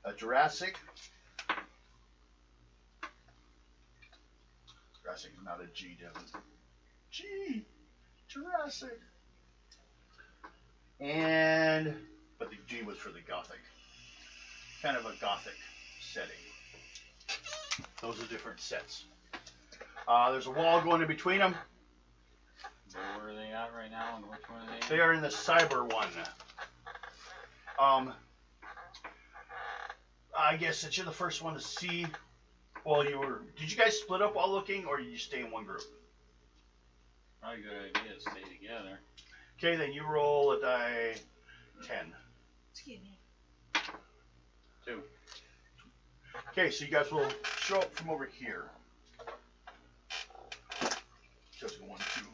S2: A Jurassic. Jurassic, not a G, Devin. G! Jurassic. And, but the G was for the Gothic. Kind of a Gothic setting. Those are different sets. There's a wall going in between them.
S1: Where are they at right now, and which one are they in?
S2: They are in the cyber one. I guess since you're the first one to see, well, did you guys split up while looking, or did you stay in one group?
S1: Probably a good idea to stay together.
S2: Okay, then you roll a die 10.
S5: Excuse me.
S1: 2.
S2: Okay, so you guys will show up from over here. Just 1, 2.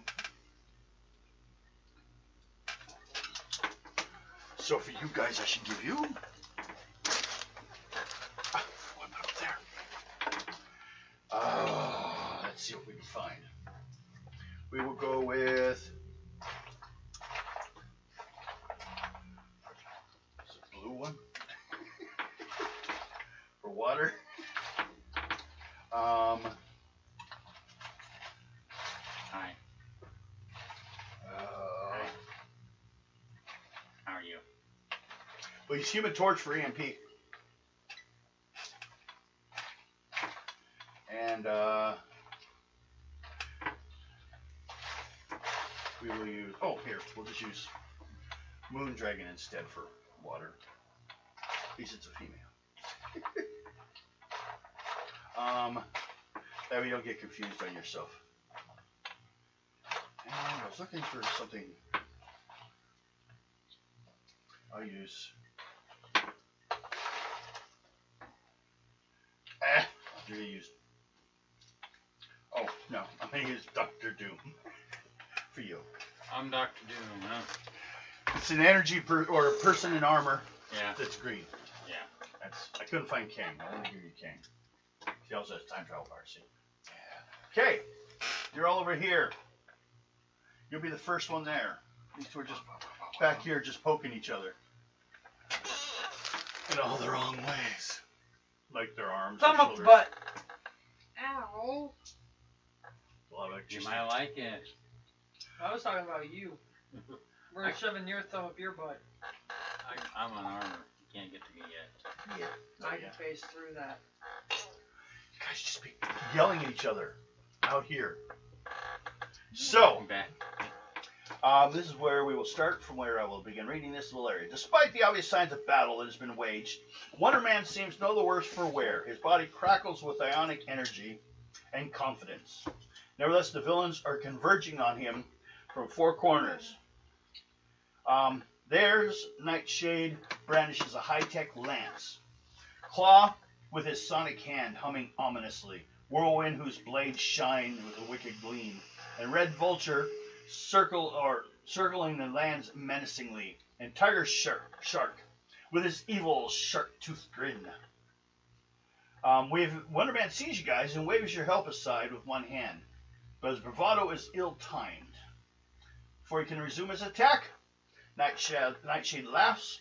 S2: So for you guys, I should give you. What about up there? Let's see what we can find. We will go with. Is it blue one? For water.
S1: Hi. How are you?
S2: Well, use Human Torch for EMP. And we will use. Oh, here we'll just just use Moon Dragon instead for water. At least it's a female. That way you don't get confused on yourself. And I was looking for something. I'll use. I'm gonna use. Oh no, I'm gonna use Dr. Doom for you.
S1: I'm Dr. Doom, huh?
S2: It's an energy or a person in armor.
S1: Yeah.
S2: That's green.
S1: Yeah.
S2: I couldn't find Kang. I wanted to give you Kang. He also has time travel power. See. Yeah. Okay. You're all over here. You'll be the first one there. These two are just back here, just poking each other in all the wrong ways, like their arms.
S3: Thumb
S2: or
S3: up the
S2: shoulders.
S3: butt.
S5: Ow.
S2: A lot of
S1: You
S2: electricity.
S1: might like it.
S3: I was talking about you. We're shoving your thumb up your butt.
S1: I'm on armor. You can't get to me yet.
S3: Yeah. I can phase through that.
S2: You guys just be yelling at each other out here. So,
S1: I'm back.
S2: this is where we will start from where I will begin reading this little area. Despite the obvious signs of battle that has been waged, Wonder Man seems no the worse for wear. His body crackles with ionic energy and confidence. Nevertheless, the villains are converging on him from four corners. There's Nightshade brandishes a high-tech lance. Claw with his sonic hand humming ominously. Whirlwind whose blades shine with a wicked gleam. And Red Vulture circling the lands menacingly. And Tiger Shark with his evil shark-toothed grin. Wonder Man sees you guys and waves your help aside with one hand. But his bravado is ill-timed. Before he can resume his attack, Nightshade laughs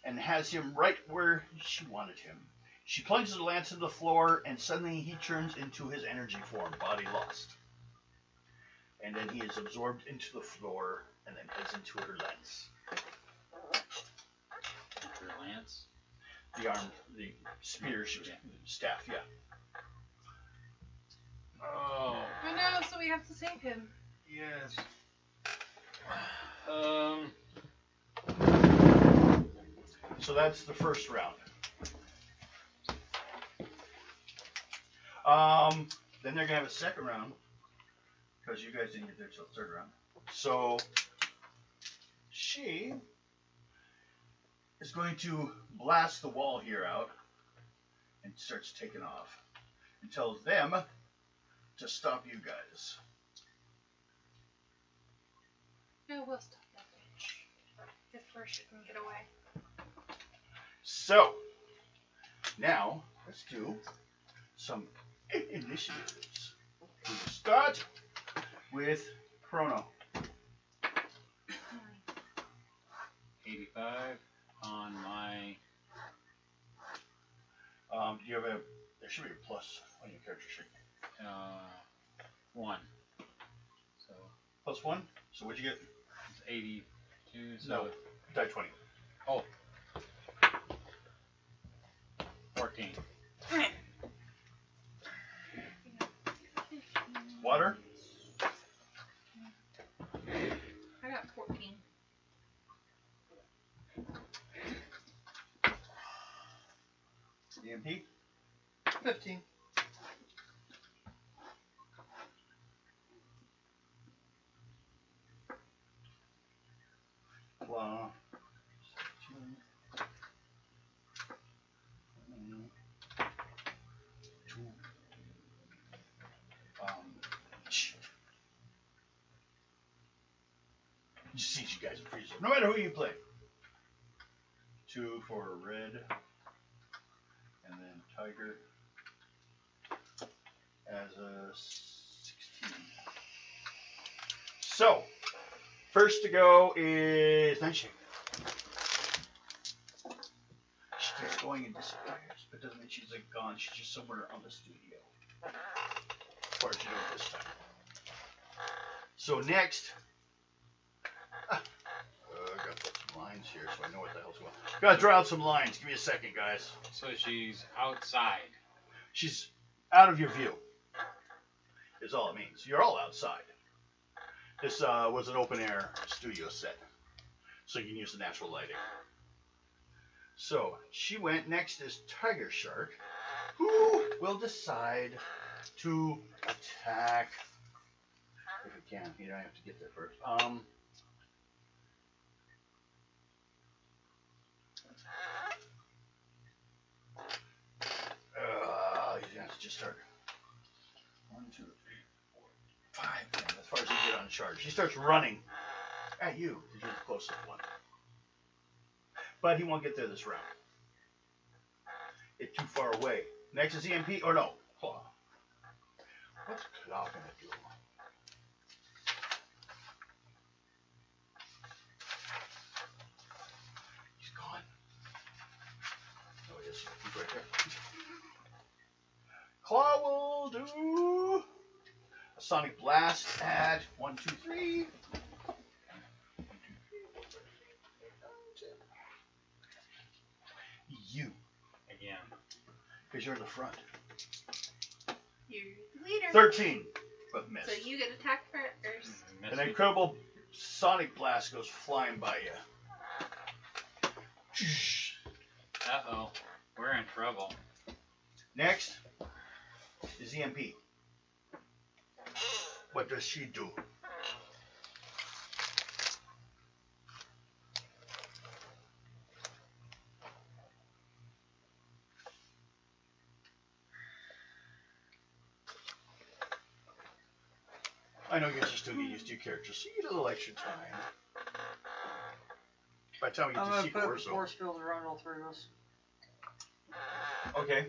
S2: and has him right where she wanted him. She plunges the lance into the floor, and suddenly he turns into his energy form, body lost. And then he is absorbed into the floor, and then heads into her lance.
S1: Your lance.
S2: The arm, the spear, staff, yeah.
S1: Oh.
S5: I know, so we have to save him.
S2: Yes. So that's the first round. Then they're gonna have a second round because you guys didn't get there till the third round. So she is going to blast the wall here out and starts taking off and tells them to stop you guys.
S5: No, we'll stop that bitch. If first she can get away.
S2: So now let's do some initiatives. We will start with Chrono.
S1: 85 on my.
S2: Do you have a? There should be a plus on your character sheet.
S1: 1. So
S2: Plus 1. So what'd you get?
S1: it's 82. So
S2: No, die 20.
S1: Oh. 14.
S2: Water.
S5: I got 14.
S2: EMP.
S3: 15.
S2: Blah. 2. Just sees you guys freeze. No matter who you play. 2 for red. And then Tiger as a 16. So, first to go is Nightshade. She keeps going and disappears, but doesn't mean she's like gone. She's just somewhere on the studio. As far as you know this time. So next, I gotta put some lines here so I know what the hell's going on. Gotta draw out some lines. Give me a second, guys.
S1: So she's outside.
S2: She's out of your view. Is all it means. You're all outside. This was an open air studio set. so you can use the natural lighting. So she went. Next is Tiger Shark, who will decide to attack if it can. You don't have to get there first. You have to just start. 1, 2, 3, 4, 5. And as far as you get on charge, he starts running at you because you're the closest one. But he won't get there this round. It's too far away. Next is EMP, or no, Claw. What's Claw gonna do? He's gone. Oh, he is. He's right there. Claw will do a Sonic Blast at 1, 2, 3. You.
S1: Again.
S2: Because you're in the front.
S5: You're the leader.
S2: 13, but missed.
S5: So you get attacked first.
S2: An incredible Sonic Blast goes flying by you.
S1: Uh-oh. We're in trouble.
S2: Next is EMP. What does she do? I know you guys are still getting used to your characters, so you get a little extra time. By the time we get
S3: I'm
S2: to
S3: gonna
S2: Secret
S3: put
S2: Warzo.
S3: force fields around all three of us.
S2: Okay.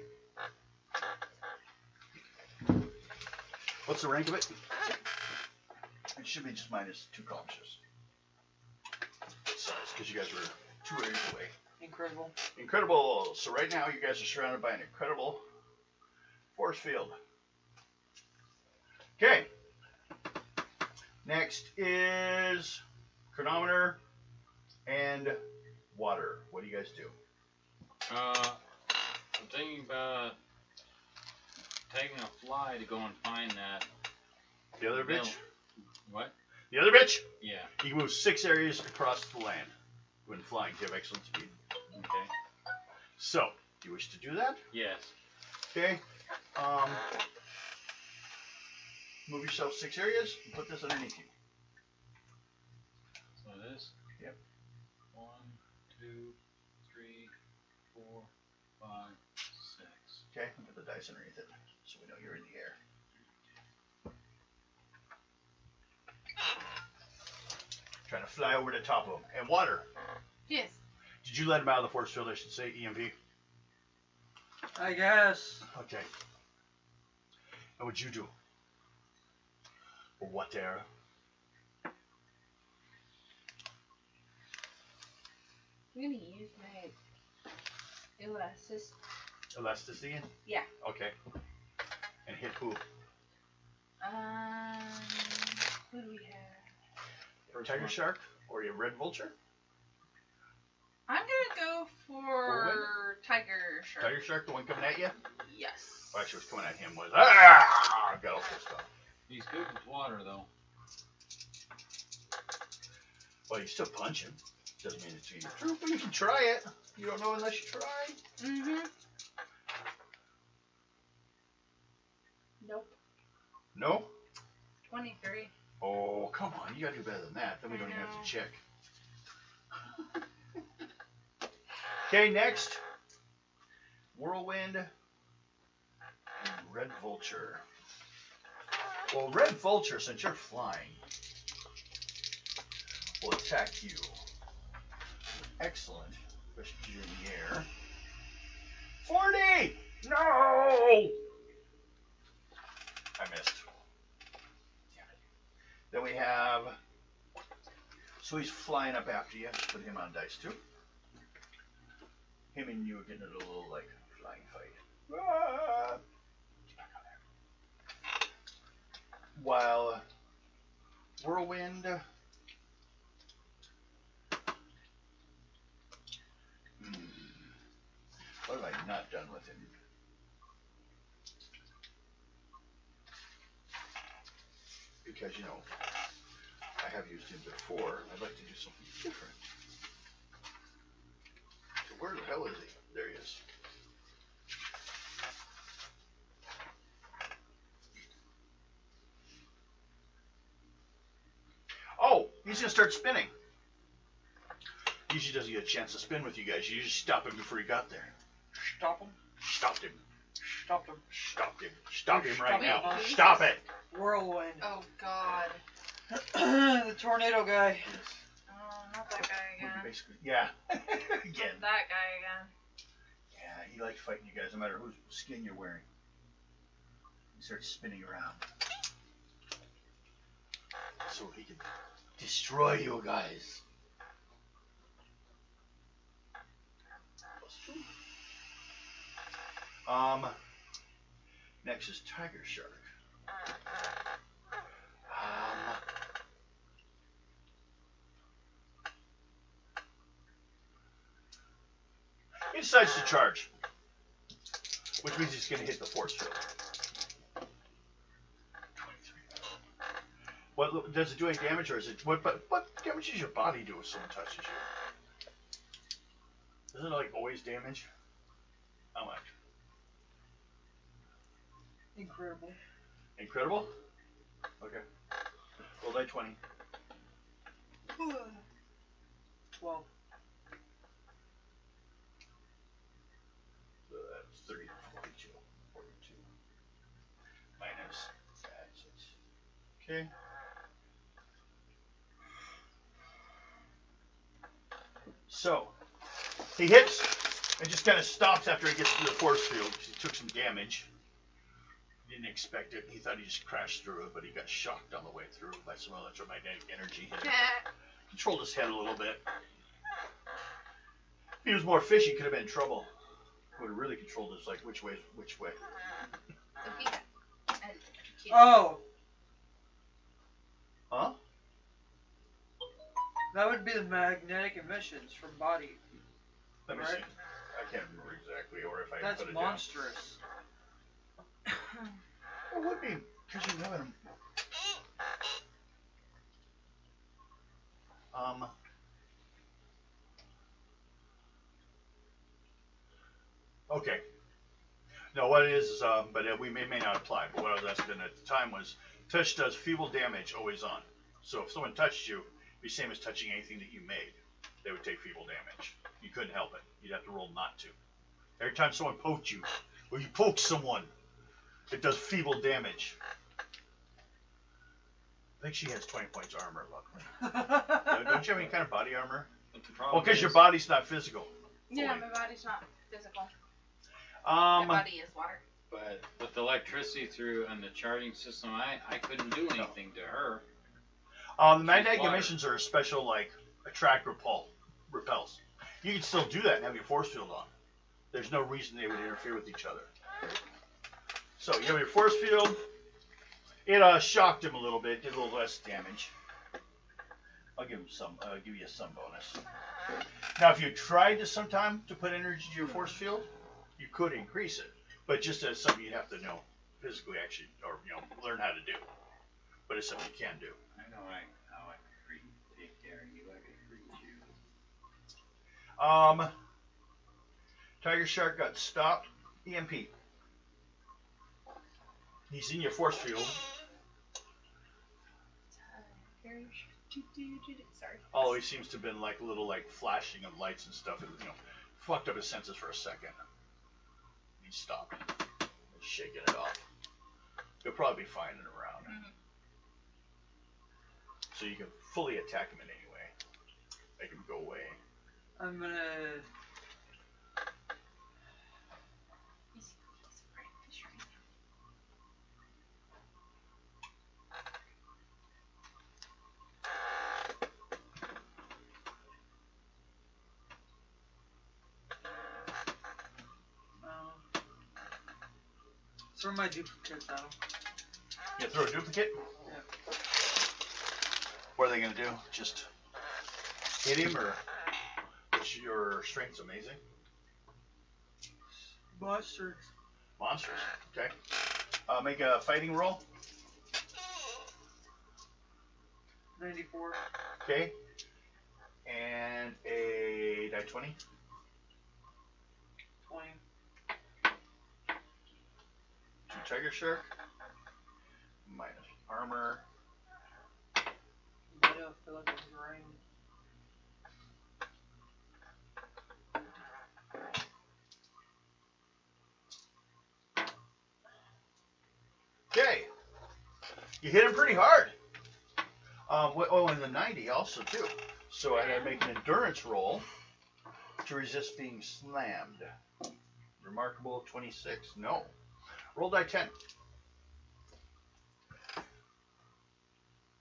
S2: What's the rank of it? It should be just -2 columns. Size, because you guys were 2 areas away.
S3: Incredible.
S2: Incredible. So right now you guys are surrounded by an incredible force field. Okay. Next is chronometer and water. What do you guys do?
S1: I'm thinking about taking a fly to go and find that.
S2: The other bitch?
S1: What?
S2: The other bitch?
S1: Yeah.
S2: You can move 6 areas across the land when flying. You have excellent speed.
S1: Okay.
S2: So, do you wish to do that?
S1: Yes.
S2: Okay. Move yourself 6 areas and put this underneath you.
S1: So this?
S2: Yep.
S1: 1, 2, 3, 4, 5, 6.
S2: Okay, and put the dice underneath it so we know you're in the air. Trying to fly over the top of them. And water.
S5: Yes.
S2: Did you let him out of the force field, I should say, EMP?
S3: I guess.
S2: Okay. And what'd you do? What there?
S5: I'm gonna use my
S2: Elasticity?
S5: Yeah.
S2: Okay. And hit who?
S5: Who do we have?
S2: Tiger Shark or your Red Vulture?
S5: I'm gonna go for Tiger Shark.
S2: Tiger Shark, the one coming at you?
S5: Yes.
S2: Well, actually, what's coming at him was, got all pissed off.
S1: He's good with water, though.
S2: Well, you still punch him. Doesn't mean it's true, but you can try it. You don't know unless you try.
S5: Mm-hmm. Nope.
S2: No?
S5: 23.
S2: Oh, come on. You gotta do better than that. Then we don't even have to check. Okay, next. Whirlwind and Red Vulture. Well, Red Vulture, since you're flying, will attack you. Excellent. Especially because you're in the air. 40! No! I missed. Damn it. Then we have... So he's flying up after you. Put him on dice too. Him and you are getting a little, like, flying fight. Ah! Get back on there. While Whirlwind... What have I not done with him? Because, you know, I have used him before. I'd like to do something different. hell is he? There he is. Oh, he's gonna start spinning. Usually doesn't get a chance to spin with you guys. You just stop him before he got there.
S3: Stop him.
S2: Stopped him.
S3: Stop him.
S2: Stopped him. Stop him right
S3: Stop
S2: now.
S5: him.
S2: Stop it.
S3: Whirlwind.
S5: Oh God.
S3: The tornado guy.
S5: Oh, not that guy again.
S2: Basically, yeah. Again.
S5: Not that guy again.
S2: Yeah, he likes fighting you guys, no matter whose skin you're wearing. He starts spinning around. So he can destroy you guys. Next is Tiger Shark. He decides to charge, which means he's going to hit the force field. 23. What does it do any damage, or is it what damage does your body do if someone touches you? Isn't it like always damage? How much?
S3: Incredible.
S2: Incredible? Okay. Roll die 20.
S3: 12.
S2: So that's 30, 42, 42. Minus that. So it's, okay. So, he hits and just kind of stops after he gets to the force field because he took some damage. He didn't expect it. He thought he just crashed through it, but he got shocked on the way through by some electromagnetic energy. Controlled his head a little bit. If he was more fishy, he could have been in trouble. Would have really controlled his, like, which way.
S3: Oh,
S2: Huh?
S3: that would be the magnetic emissions from body.
S2: Let me
S3: Right.
S2: see. I can't remember exactly, or if I
S3: That's
S2: put it
S3: monstrous.
S2: down. It would be, because you live in them. Okay. No, what it is, but we may not apply, but what I was asking at the time was, touch does feeble damage always on. So if someone touched you, it'd be the same as touching anything that you made. They would take feeble damage. You couldn't help it. You'd have to roll not to. Every time someone poked you, or you poke someone, it does feeble damage. I think she has 20 points armor, luckily. Don't you have any kind of body armor?
S1: But the
S2: Oh,
S1: problem
S2: because
S1: is,
S2: your body's not physical.
S5: Yeah, my body's not physical. My
S2: Um,
S5: body is water.
S1: but with the electricity through and the charging system, I couldn't do anything to her.
S2: the magnetic
S1: water.
S2: emissions are a special, like, attract, repels. You can still do that and have your force field on. There's no reason they would interfere with each other. So you have your force field. It shocked him a little bit, did a little less damage. I'll give him some. Give you some bonus. Now, if you tried to sometime to put energy to your force field, you could increase it, but just as something you have to know physically, actually, or learn how to do. But it's something you can do.
S1: I know how I can take care of you. I can treat you.
S2: Tiger Shark got stopped. EMP. He's in your force field.
S5: Sorry.
S2: Although he seems to have been like little flashing of lights and stuff. It, fucked up his senses for a second. He stopped. He's shaking it off. He'll probably be fine and around.
S5: Mm-hmm.
S2: So you can fully attack him in any way. Make him go away.
S3: I'm gonna.
S5: He's afraid of fish right now.
S3: Throw my duplicates at him.
S2: You throw a duplicate?
S3: Yeah.
S2: What are they going to do? Just hit him, or which your strength's amazing?
S3: Monsters.
S2: Monsters. Okay. Make a fighting roll.
S3: 94.
S2: Okay. And a die 20.
S3: 20.
S2: 2 Tiger Shark. Minus armor.
S3: I don't feel like it's rain.
S2: Okay. You hit him pretty hard. Oh, and the 90 also, too. So I had to make an endurance roll to resist being slammed. Remarkable 26. No. Roll die 10.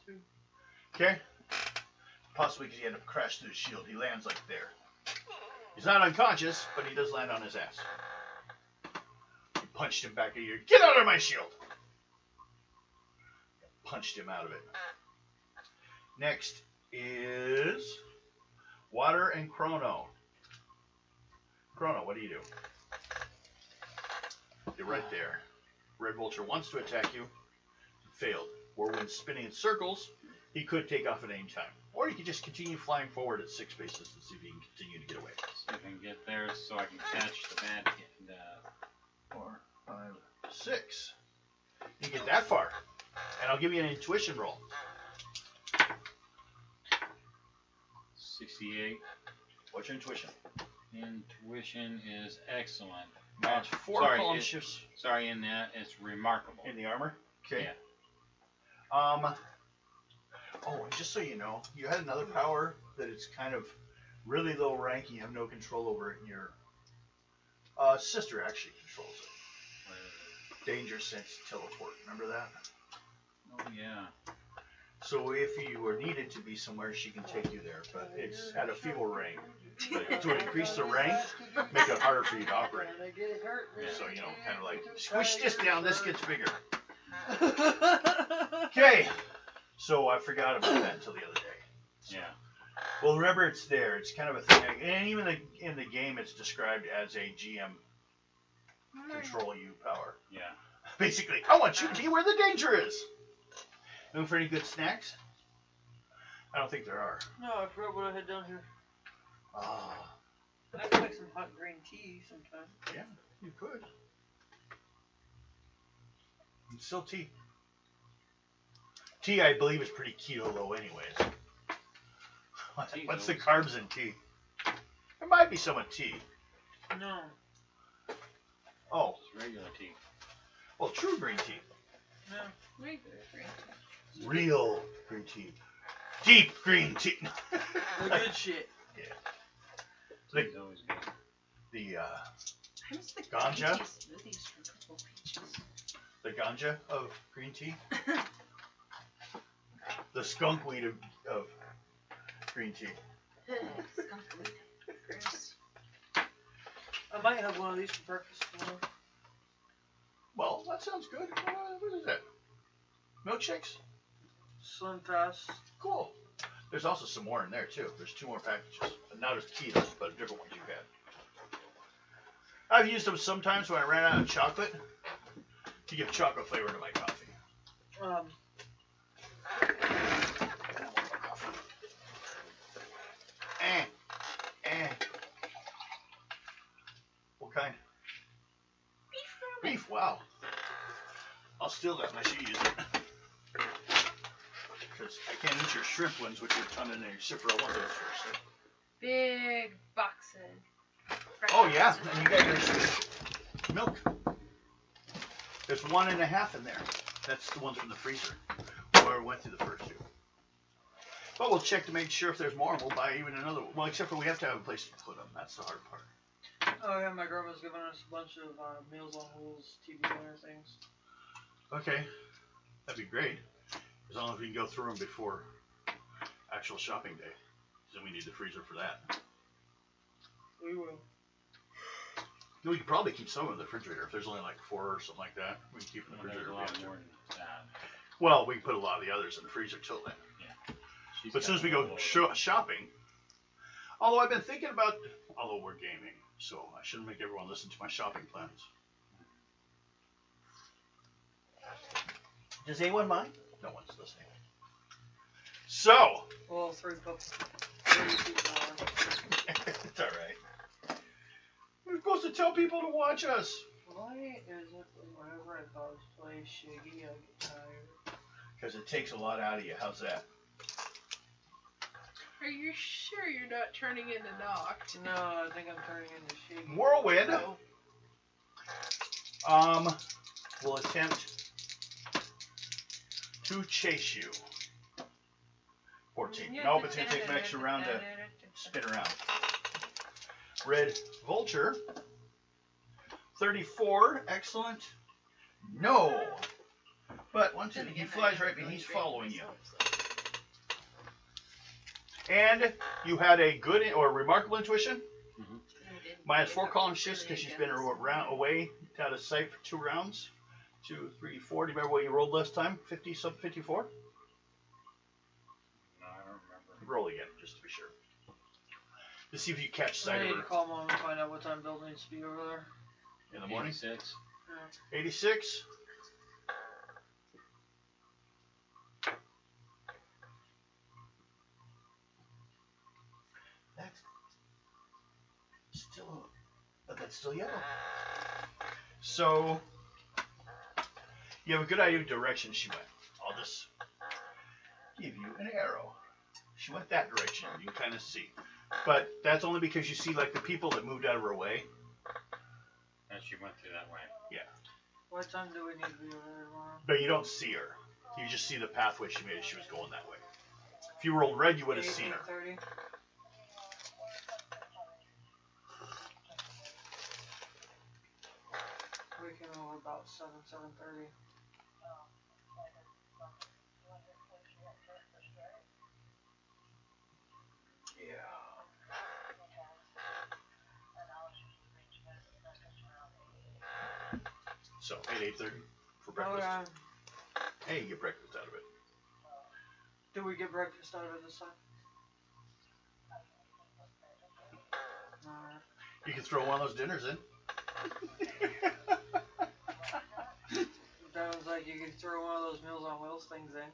S3: 2.
S2: Okay. Possibly because he had to crash through his shield. He lands like there. He's not unconscious, but he does land on his ass. You punched him back at you. Get out of my shield! Punched him out of it. Next is Water and Chrono. Chrono, what do you do? You're right there. Red Vulture wants to attack you. Failed. Whirlwind spinning in circles. He could take off at any time. Or you could just continue flying forward at 6 paces and see if he can continue to get away.
S1: See if I can get there so I can catch the bad kid.
S2: 4, 5, 6. You get that far. And I'll give you an intuition roll.
S1: 68.
S2: What's your intuition?
S1: Intuition is excellent.
S2: Match 4
S1: sorry,
S2: column shifts.
S1: Sorry, in that it's remarkable.
S2: In the armor? Okay.
S1: Yeah.
S2: Oh, and just so you know, you had another power that it's kind of really low rank. You have no control over it. And your sister actually controls it. Danger sense teleport. Remember that?
S1: Oh yeah.
S2: So if you were needed to be somewhere, she can take you there. But it's at a feeble rank. But to increase the rank, make it harder for you to operate. So, you know, kind of like, squish this down, this gets bigger. Okay. So I forgot about that until the other day. So,
S1: Yeah.
S2: well, remember it's there. It's kind of a thing. And even in the game, it's described as a GM control you power.
S1: Yeah.
S2: Basically, I want you to be where the danger is. Looking for any good snacks? I don't think there are.
S3: No, I forgot what I had down here.
S2: Ah,
S3: I could make some hot green tea sometime.
S2: yeah, you could. It's still tea. Tea, I believe, is pretty keto low anyways. What's the carbs in tea? There might be some in tea.
S3: No.
S2: Oh,
S1: It's regular tea.
S2: well, true green tea.
S3: No.
S5: Regular green tea.
S2: Real green tea. Deep green tea.
S3: The good shit.
S1: Tea's always good.
S2: The
S5: I was the
S2: Ganja?
S5: green tea smoothies for Purple Peaches.
S2: the ganja of green tea. The skunk weed of green tea.
S5: Skunk weed. Gross.
S3: I might have one of these for breakfast tomorrow.
S2: Well, that sounds good. What is that? Milkshakes?
S3: Slim Fast.
S2: Cool. There's also some more in there, too. There's 2 more packages. Not as keto, but different ones you've had. I've used them sometimes when I ran out of chocolate to give chocolate flavor to my coffee. What kind? Beef, wow. I'll steal that unless you use it. Because I can't eat your shrimp ones, which are a ton in there. Except for I want those first.
S5: Big boxes.
S2: Oh, yeah. And you got your milk. There's 1.5 in there. That's the ones from the freezer. Where I went through the first 2. But we'll check to make sure if there's more, and we'll buy even another one. Well, except for we have to have a place to put them. That's the hard part.
S3: Oh yeah, my grandma's giving us a bunch of Meals on Wheels TV dinner things.
S2: Okay. That'd be great. As long as we can go through them before actual shopping day. Then we need the freezer for that.
S3: We will.
S2: We could probably keep some in the refrigerator. If there's only like 4 or something like that, we can keep in the
S1: Well, there's
S2: refrigerator.
S1: a
S2: if we have
S1: lot
S2: to.
S1: more than that.
S2: Well, we can put a lot of the others in the freezer till then.
S1: She's
S2: But as soon
S1: got
S2: as we
S1: a
S2: go
S1: little-
S2: shopping, although I've been thinking about, although we're gaming, so I shouldn't make everyone listen to my shopping plans. Does anyone mind? No one's listening. So,
S3: Well, 3 cups.
S2: it's all right. We're supposed to tell people to watch us.
S3: Why is it whenever I cosplay Shiggy, I get tired?
S2: Because it takes a lot out of you. How's that?
S5: Are you sure you're not turning into Noct?
S3: No, I think I'm turning into Shiggy.
S2: Whirlwind.
S3: No.
S2: Will attempt to chase you. 14. Nope, it's going to take an extra round to spin around. Red Vulture. 34. Excellent. No. But once he flies right behind, he's following you. And you had a good or remarkable intuition.
S1: Mm-hmm.
S2: Minus 4 column shifts because she's been away out of sight for 2 rounds. 2, 3, 4. Do you remember what you rolled last time? 50, sub 54?
S1: No, I don't remember.
S2: Roll again, just to be sure. To see if you catch
S3: I
S2: sight
S3: need
S2: of
S3: to
S2: her.
S3: call Mom and find out what time Bill needs to be over there.
S2: In the morning?
S1: 86.
S2: 86. That's still yellow. So you have a good idea of direction she went. I'll just give you an arrow. She went that direction. You can kind of see. But that's only because you see like the people that moved out of her way.
S1: And she went through that way.
S2: Yeah.
S3: What time do we need to be over there tomorrow?
S2: But you don't see her. You just see the pathway she made as she was going that way. If you rolled red, you would have seen her.
S3: 8:30. We can over about 7:30.
S2: Yeah. So 8:30 for breakfast.
S3: Okay.
S2: Hey, you get breakfast out of it.
S3: Do we get breakfast out of it this time? Alright.
S2: You can throw one of those dinners in.
S3: Sounds like you could throw one of those Meals on Wheels things in.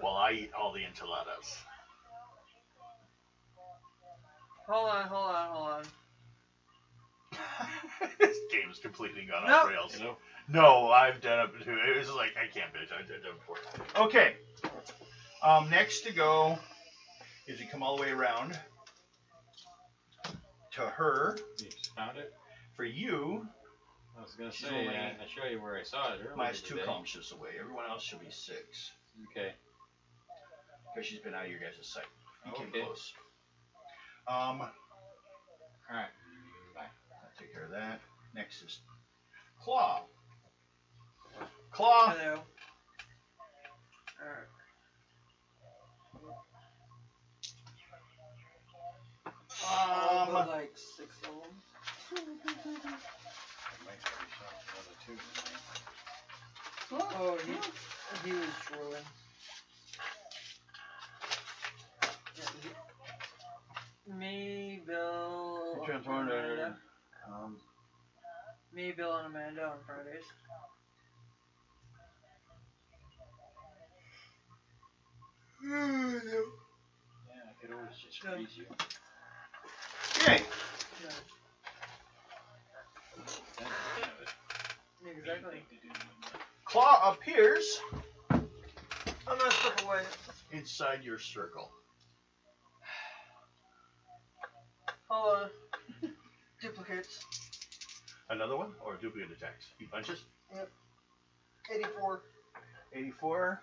S2: Well, I eat all the enchiladas.
S3: Hold on.
S2: This game's completely gone
S3: Nope.
S2: off rails.
S1: You know?
S2: No, I've done it too. It was like, I can't bitch. I've done it before. Okay. Next to go is you come all the way around to her.
S1: You just found it?
S2: For you,
S1: I was going to
S2: She's
S1: say,
S2: only-
S1: I show you where I saw it earlier
S2: minus 2
S1: today.
S2: column shifts away. Everyone else should be 6.
S1: Okay.
S2: Because she's been out of your guys' sight. You came
S1: Okay.
S2: close.
S1: Alright. Bye.
S2: I'll take care of that. Next is Claw. Claw.
S3: Hello. Alright. Like 6 of them.
S1: Might be another 2 tonight.
S3: Oh, he was drooling. Me, Bill, Amanda. Me, Bill, and Amanda on Fridays.
S1: Yeah, I could always just
S3: Yeah.
S1: freeze you.
S2: Yay.
S3: Exactly.
S2: Claw appears
S3: I'm gonna step away.
S2: inside your circle.
S3: Hold on. Duplicates.
S2: Another one or duplicate attacks? He punches.
S3: 84.
S2: 84.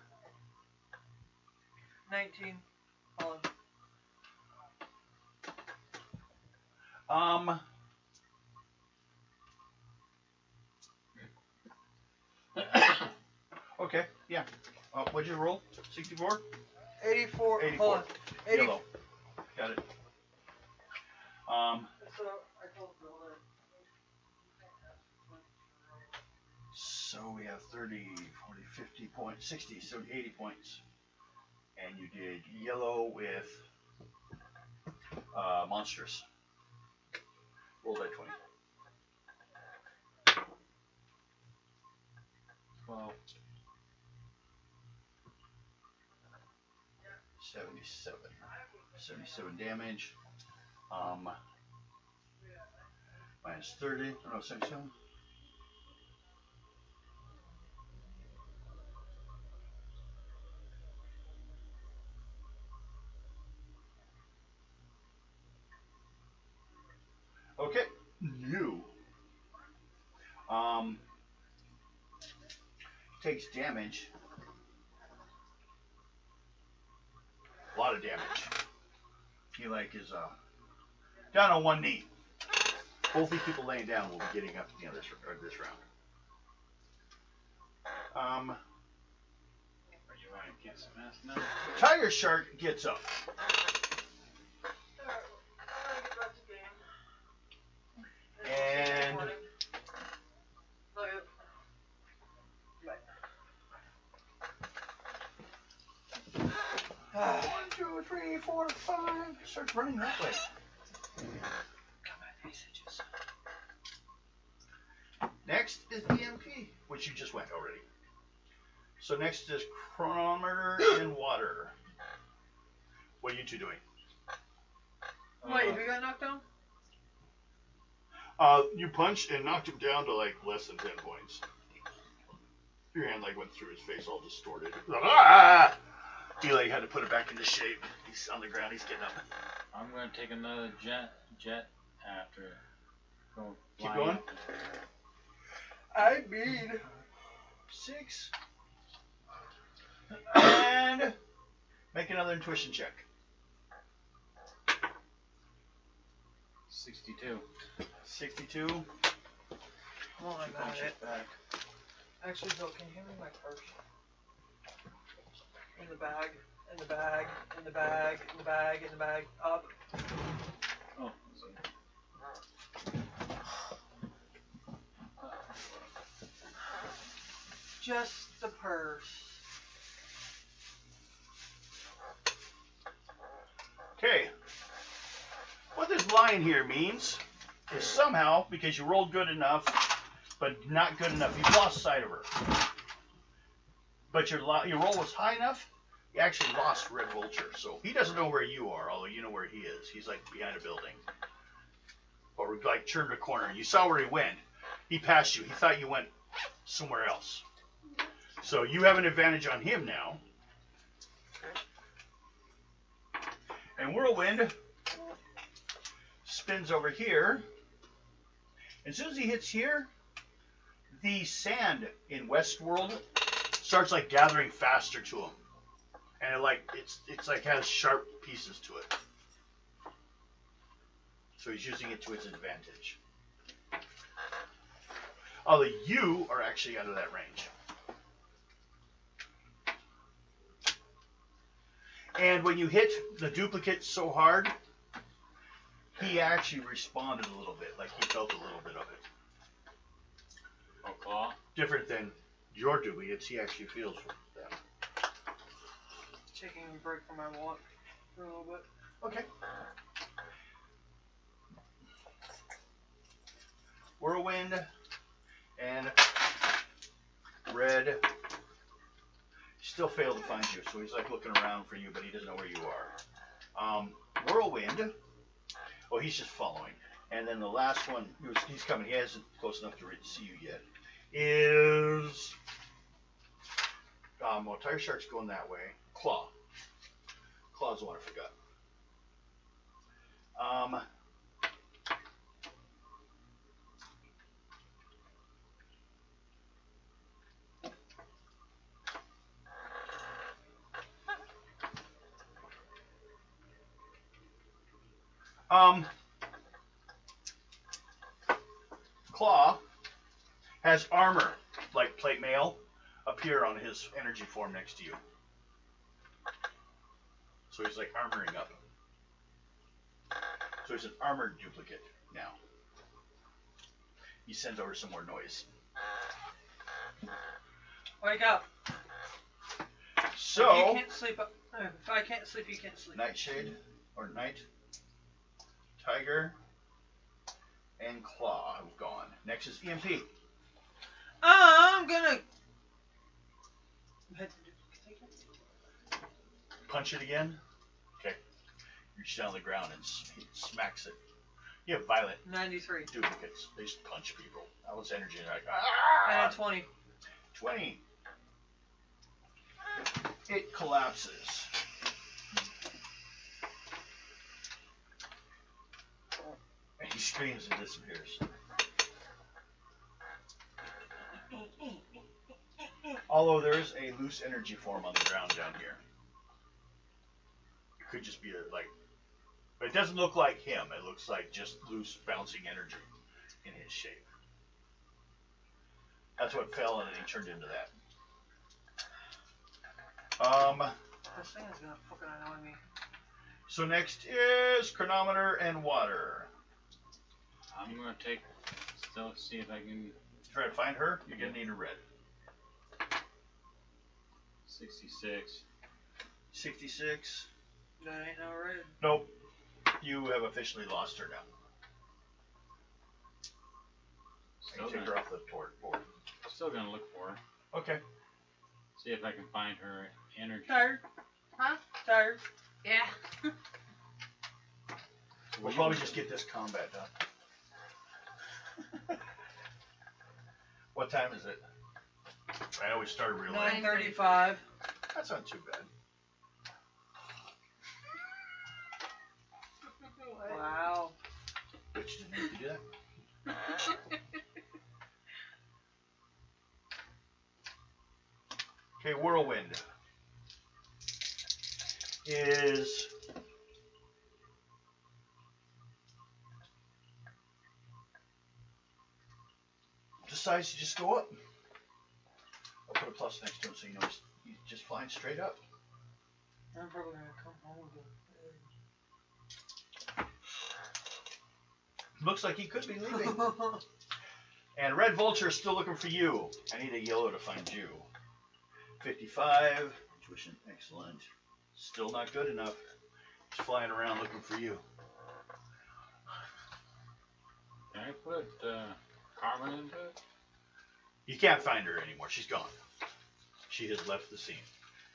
S3: 19. Hold
S2: Um. Okay, yeah. What'd you roll? 64?
S3: on. 84.
S2: 84.
S3: Hold on. 80.
S2: Yellow. Got it.
S3: So, I told Bill that.
S2: So we have 30, 40, 50 points, 60, 70, 80 points. And you did yellow with monstrous. Roll die 20.
S1: 12.
S2: 77. 77 damage. Minus 30. Oh, no, 77. Okay. You. Takes damage. A lot of damage. He is down on one knee. Both these people laying down will be getting up at the end of this round.
S1: Are you going to get some mess now?
S2: Tiger Shark gets up. And 1, 2, 3, 4, 5. Starts running that way. Next is EMP, which you just went already. So next is chronometer and water. What are you two doing?
S4: Wait, who got knocked down?
S2: You punched and knocked him down to less than 10 points. Your hand went through his face, all distorted. Ah! He had to put it back into shape. He's on the ground. He's getting up.
S1: I'm going to take another jet after.
S2: Keep going. I mean 6. And make another intuition check.
S1: 62.
S2: 62.
S4: Come on, I got it.
S2: Back.
S4: Actually, Bill, can you hand me my purse? In the bag, in the bag, in the bag, in the bag, in the bag, up.
S1: Oh,
S4: Just the purse.
S2: Okay. What this line here means is somehow, because you rolled good enough, but not good enough, you've lost sight of her. But your roll was high enough, you actually lost Red Vulture. So he doesn't know where you are, although you know where he is. He's behind a building. Or turned a corner. You saw where he went. He passed you. He thought you went somewhere else. So you have an advantage on him now. And Whirlwind spins over here. As soon as he hits here, the sand in Westworld starts gathering faster to him, and it's has sharp pieces to it. So he's using it to his advantage. Although you are actually out of that range. And when you hit the duplicate so hard, he actually responded a little bit, he felt a little bit of it.
S1: Oh, claw?
S2: Different than your duplicates, he actually feels them.
S4: Taking a break from my walk for a little bit.
S2: Okay. Whirlwind and Red still failed to find you, so he's looking around for you, but he doesn't know where you are. Whirlwind, oh, he's just following. And then the last one, he's coming, he hasn't close enough to see you yet, is, well, Tiger Shark's going that way. Claw. Claw's the one I forgot. Claw has armor, like plate mail, appear on his energy form next to you. So he's armoring up. So he's an armored duplicate now. He sends over some more noise.
S4: Wake up.
S2: So
S4: You can't sleep. If I can't sleep, you can't sleep.
S2: Nightshade or Night, Tiger, and Claw have gone. Next is EMP.
S4: I'm gonna.
S2: punch it again. Okay. Reach down on the ground and he smacks it. You have violent
S4: 93.
S2: duplicates. They just punch people. All this energy, and they're like,
S4: And
S2: ah!
S4: 20.
S2: 20. It collapses. And he screams and disappears. Although there is a loose energy form on the ground down here. It could just be but it doesn't look like him. It looks like just loose bouncing energy in his shape. That's what fell and then he turned into that.
S4: This thing is gonna fucking annoy me.
S2: So next is chronometer and water.
S1: I'm gonna still see if I can.
S2: Try to find her. You're gonna need a red.
S1: 66.
S2: 66.
S4: That ain't no red.
S2: Nope. You have officially lost her now. I can take her off the board.
S1: Still gonna look for her.
S2: Okay.
S1: See if I can find her energy.
S4: Tired.
S5: Huh?
S4: Tired.
S5: Yeah.
S2: We'll probably just get this combat done. What time is it? I always start real late.
S4: 9:35.
S2: That's not too bad.
S4: Wow.
S2: Which didn't need to do that. Okay, whirlwind is decides to just go up. I'll put a plus next to him so you know he's just flying straight up.
S4: I'm probably gonna come home with
S2: Looks like he could be leaving. And Red Vulture is still looking for you. I need a yellow to find you. 55. Intuition, excellent. Still not good enough. He's flying around looking for you.
S1: Can I put Carmen into it?
S2: You can't find her anymore. She's gone. She has left the scene.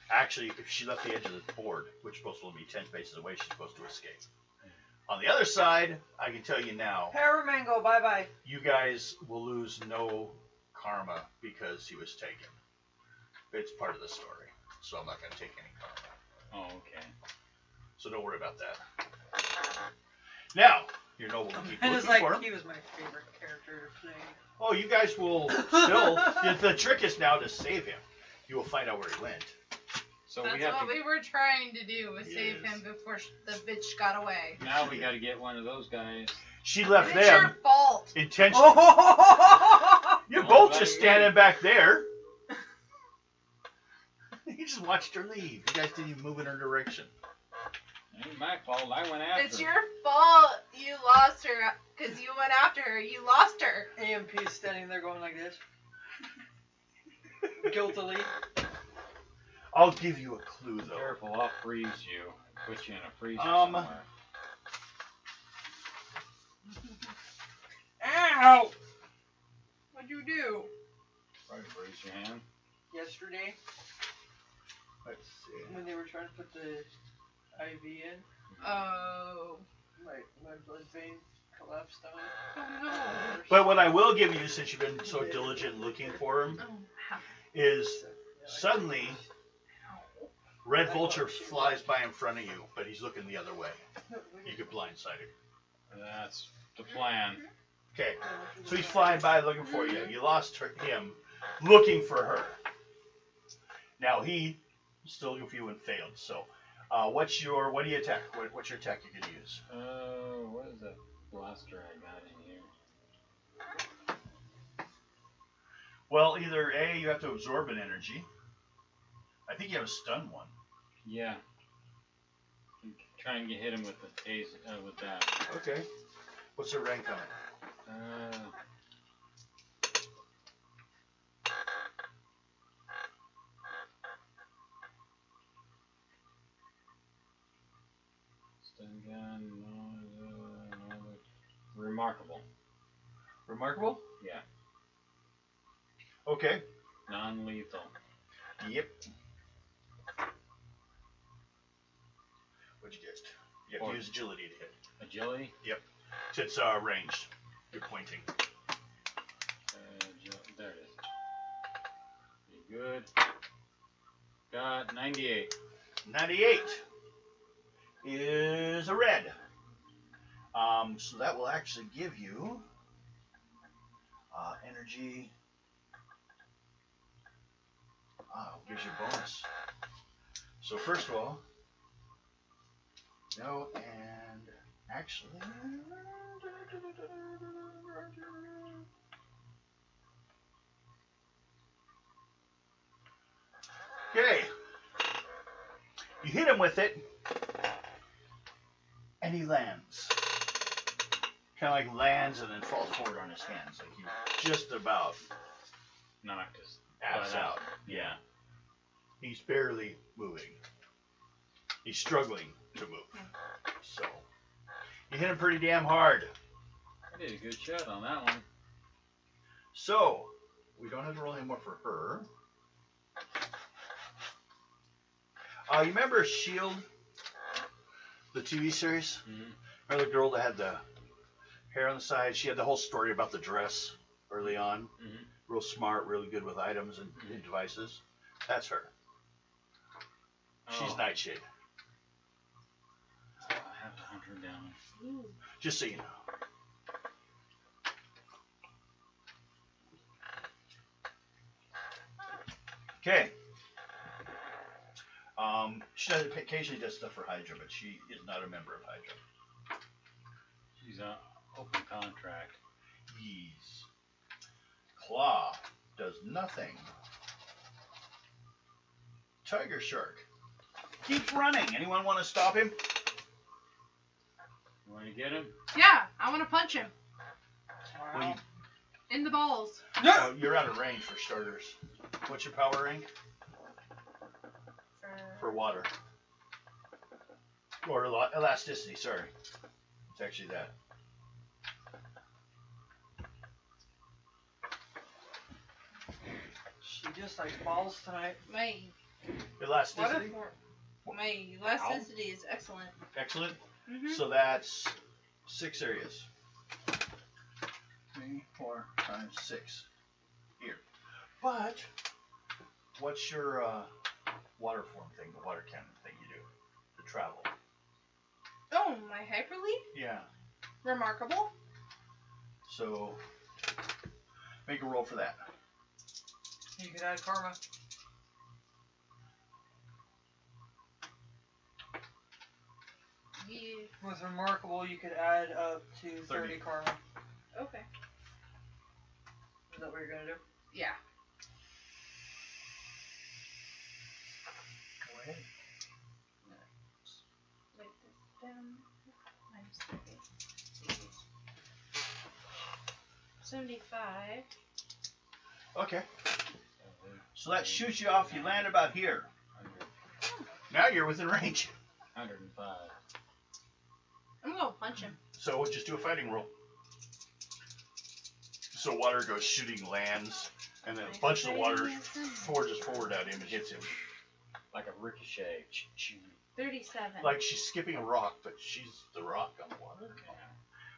S2: Actually, if she left the edge of the board, which is supposed to be 10 spaces away, she's supposed to escape. On the other side, I can tell you now,
S4: Paramango, bye bye.
S2: you guys will lose no karma because he was taken. It's part of the story, so I'm not going to take any karma.
S1: Oh, okay.
S2: So don't worry about that. Now, your noble will keep
S4: And
S2: looking
S4: it's like
S2: for him.
S4: he was my favorite character to play.
S2: Oh, you guys will still. The trick is now to save him. You will find out where he went.
S1: So
S5: That's
S1: we have
S5: what
S1: to.
S5: we were trying to do, was save
S2: Yes.
S5: him before the bitch got away.
S1: Now we got to get one of those guys.
S2: She left
S5: It's
S2: them
S5: your fault.
S2: intentionally.
S4: Oh!
S2: You're
S1: Oh,
S2: both
S1: buddy,
S2: just standing back there. You just watched her leave. You guys didn't even move in her direction.
S1: Ain't my fault. I went after.
S5: It's
S1: her.
S5: your fault you lost her, because you went after her. You lost her.
S4: AMP's standing there going like this. Guiltily.
S2: I'll give you a clue, though.
S1: Careful, I'll freeze you. Put you in a freezer
S2: Um,
S1: somewhere.
S4: Ow! What'd you do?
S1: Probably freeze your hand.
S4: Yesterday,
S2: Let's see.
S4: when they were trying to put the IV in,
S5: Oh.
S4: my blood vein collapsed on it.
S5: Oh no.
S2: But what I will give you, since you've been so diligent looking for him,
S5: Oh,
S2: is suddenly Red Vulture flies by in front of you, but he's looking the other way. You get blindsided.
S1: That's the plan.
S2: Okay, so he's flying by looking for you. You lost him looking for her. Now he still looking for you and failed. So, what do you attack? What's your attack you can use?
S1: What is that blaster I got in here?
S2: Well, either A, you have to absorb an energy. I think you have a stun one.
S1: Yeah. Try and hit him with the with that.
S2: Okay. What's the rank on it?
S1: Stun gun, remarkable.
S2: Remarkable?
S1: Yeah.
S2: Okay.
S1: Non-lethal.
S2: Yep. What'd you get? You have to use agility to hit.
S1: Agility?
S2: Yep. So it's ranged. You're pointing.
S1: There it is. Pretty good. Got 98.
S2: 98 is a red. So that will actually give you energy. Gives you a bonus. So first of all, no, and actually, okay, you hit him with it, and he lands. Kind of like lands and then falls forward on his hands, like he just about
S1: Knocked his
S2: abs
S1: butt
S2: out. Yeah. He's barely moving. He's struggling to move. So, you hit him pretty damn hard.
S1: I did a good shot on that one.
S2: So, we don't have to roll anymore for her. You remember S.H.I.E.L.D., the TV series?
S1: Mm-hmm.
S2: Remember the girl that had the hair on the side? She had the whole story about the dress early on.
S1: Mm-hmm.
S2: Real smart, really good with items and devices. That's her. She's Nightshade.
S1: I have to hunt her down.
S2: Just so you know. Okay. She occasionally does stuff for Hydra, but she is not a member of Hydra.
S1: She's on open contract.
S2: Yes. Claw does nothing. Tiger Shark keeps running. Anyone want to stop him?
S1: You want to get him?
S5: Yeah, I want to punch him
S2: Well, you,
S5: in the balls.
S2: well, you're out of range for starters. What's your power rank? For water. Or elasticity, sorry. It's actually that.
S3: She just likes balls tonight.
S5: My
S2: Elasticity?
S5: my elasticity is excellent.
S2: Excellent.
S5: Mm-hmm.
S2: So that's 6 areas. 3, 4, 5, 6. Here. But, what's your water form thing, the water cannon thing you do to travel?
S5: Oh, my hyperleap?
S2: Yeah.
S5: Remarkable.
S2: So, make a roll for that.
S3: You could add karma.
S5: Yeah.
S3: With remarkable, you could add up to 30 karma.
S5: Okay.
S3: Is that what you're gonna do?
S5: Yeah.
S3: Go ahead.
S5: Write this down. Minus 30. 75.
S2: Okay. So that shoots you off. You land about here.
S1: 100,
S2: Now you're within range.
S1: 105.
S5: I'm gonna punch him.
S2: So we'll just do a fighting roll. So water goes shooting, lands, and then a bunch of the water forges forward at him and hits him.
S1: Like a ricochet.
S5: 37.
S2: Like she's skipping a rock, but she's the rock on the water.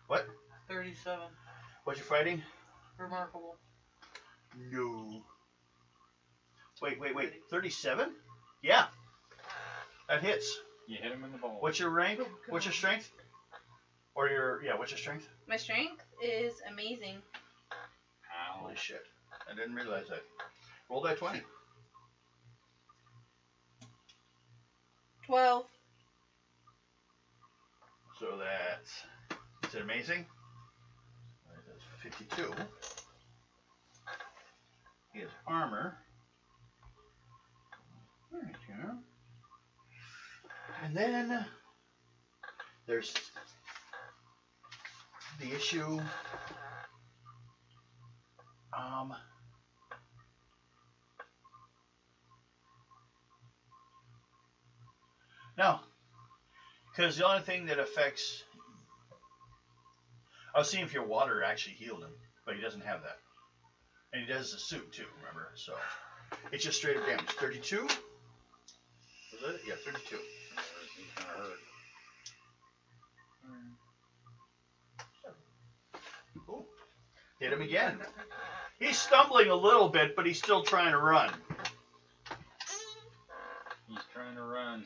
S2: What?
S3: 37.
S2: What you fighting?
S3: Remarkable.
S2: No. Wait. 37? Yeah. That hits.
S1: You hit him in the ball.
S2: What's your rank?
S5: Oh,
S2: What's your
S5: God.
S2: strength? Or what's your strength?
S5: My strength is amazing.
S1: Ow.
S2: Holy shit. I didn't realize that. Roll that 20.
S5: 12.
S2: So that's, is it amazing? That's 52. He has armor. Right here. And then there's the issue. No, because the only thing that affects, I was seeing if your water actually healed him, but he doesn't have that. And he does the suit too, remember? So it's just straight up damage. 32? Was it? Yeah, 32.
S1: He's kind of hurt.
S2: Ooh. Hit him again. He's stumbling a little bit, but he's still trying to run.
S1: He's trying to run.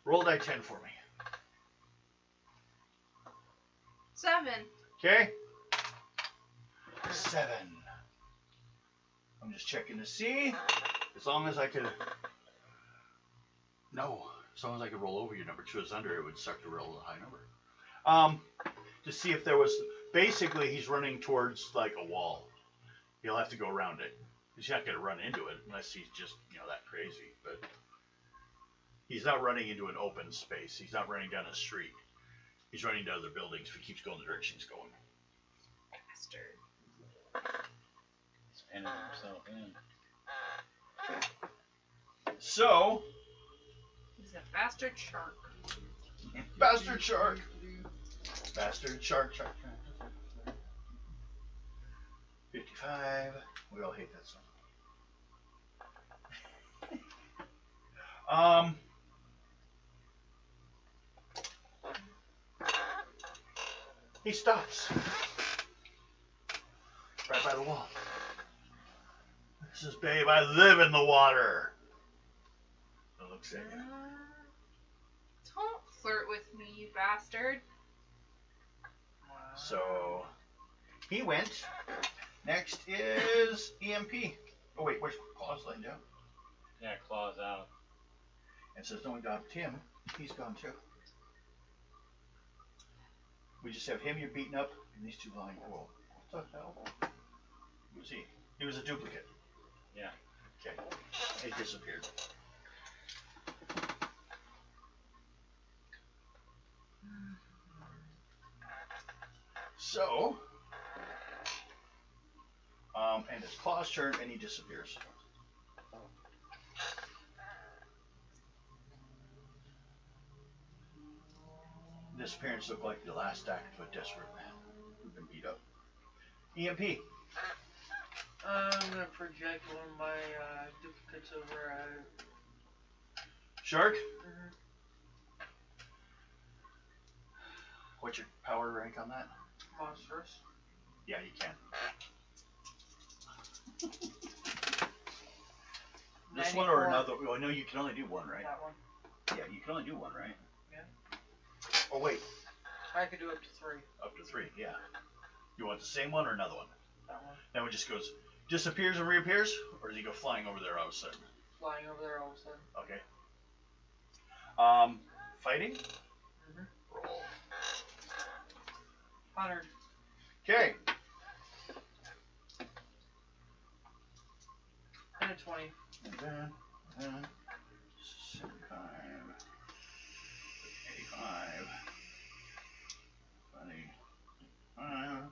S2: Roll die 10 for me.
S5: 7.
S2: Okay. 7. I'm just checking to see. As long as I could. No. As long as I could roll over your number 2 is under, it would start to roll a high number. To see if there was. Basically, he's running towards like a wall. He'll have to go around it. He's not going to run into it unless he's just, that crazy. But he's not running into an open space. He's not running down a street. He's running to other buildings if he keeps going the direction he's going.
S5: Bastard.
S1: He's pinning himself in.
S2: So,
S5: He's a bastard shark.
S2: bastard shark. Bastard shark. 55. We all hate that song. He stops. Right by the wall. He says, babe, I live in the water. It looks at you.
S5: Don't flirt with me, you bastard.
S2: So, he went. Next is EMP. Oh, wait, where's Claus laying down?
S1: Yeah, claws out.
S2: And says, no, we got Tim. He's gone too. We just have him, you're beaten up, and these two lying. Whoa, what the hell? Who was he? He was a duplicate.
S1: Yeah.
S2: Okay. He disappeared. So, and it's Claw's turn, and he disappears. Disappearance looked like the last act of a desperate man who'd been beat up. EMP.
S4: I'm gonna project one of my duplicates over at.
S2: Shark. What's your power rank on that?
S4: Monstrous.
S2: Yeah, you can. This one or
S4: 94.
S2: another? Oh, no, you can only do one, right?
S4: That one.
S2: Yeah, you can only do one, right?
S4: Yeah.
S2: Oh, wait.
S4: I could do up to 3.
S2: Up to 3, yeah. You want the same one or another one?
S4: That one.
S2: That one just goes, disappears and reappears? Or does he go flying over there all of a sudden?
S4: Flying over there all of a sudden.
S2: Okay. Fighting? Roll.
S4: 100.
S2: Okay.
S4: 120.
S2: And then, 75, 85, 25.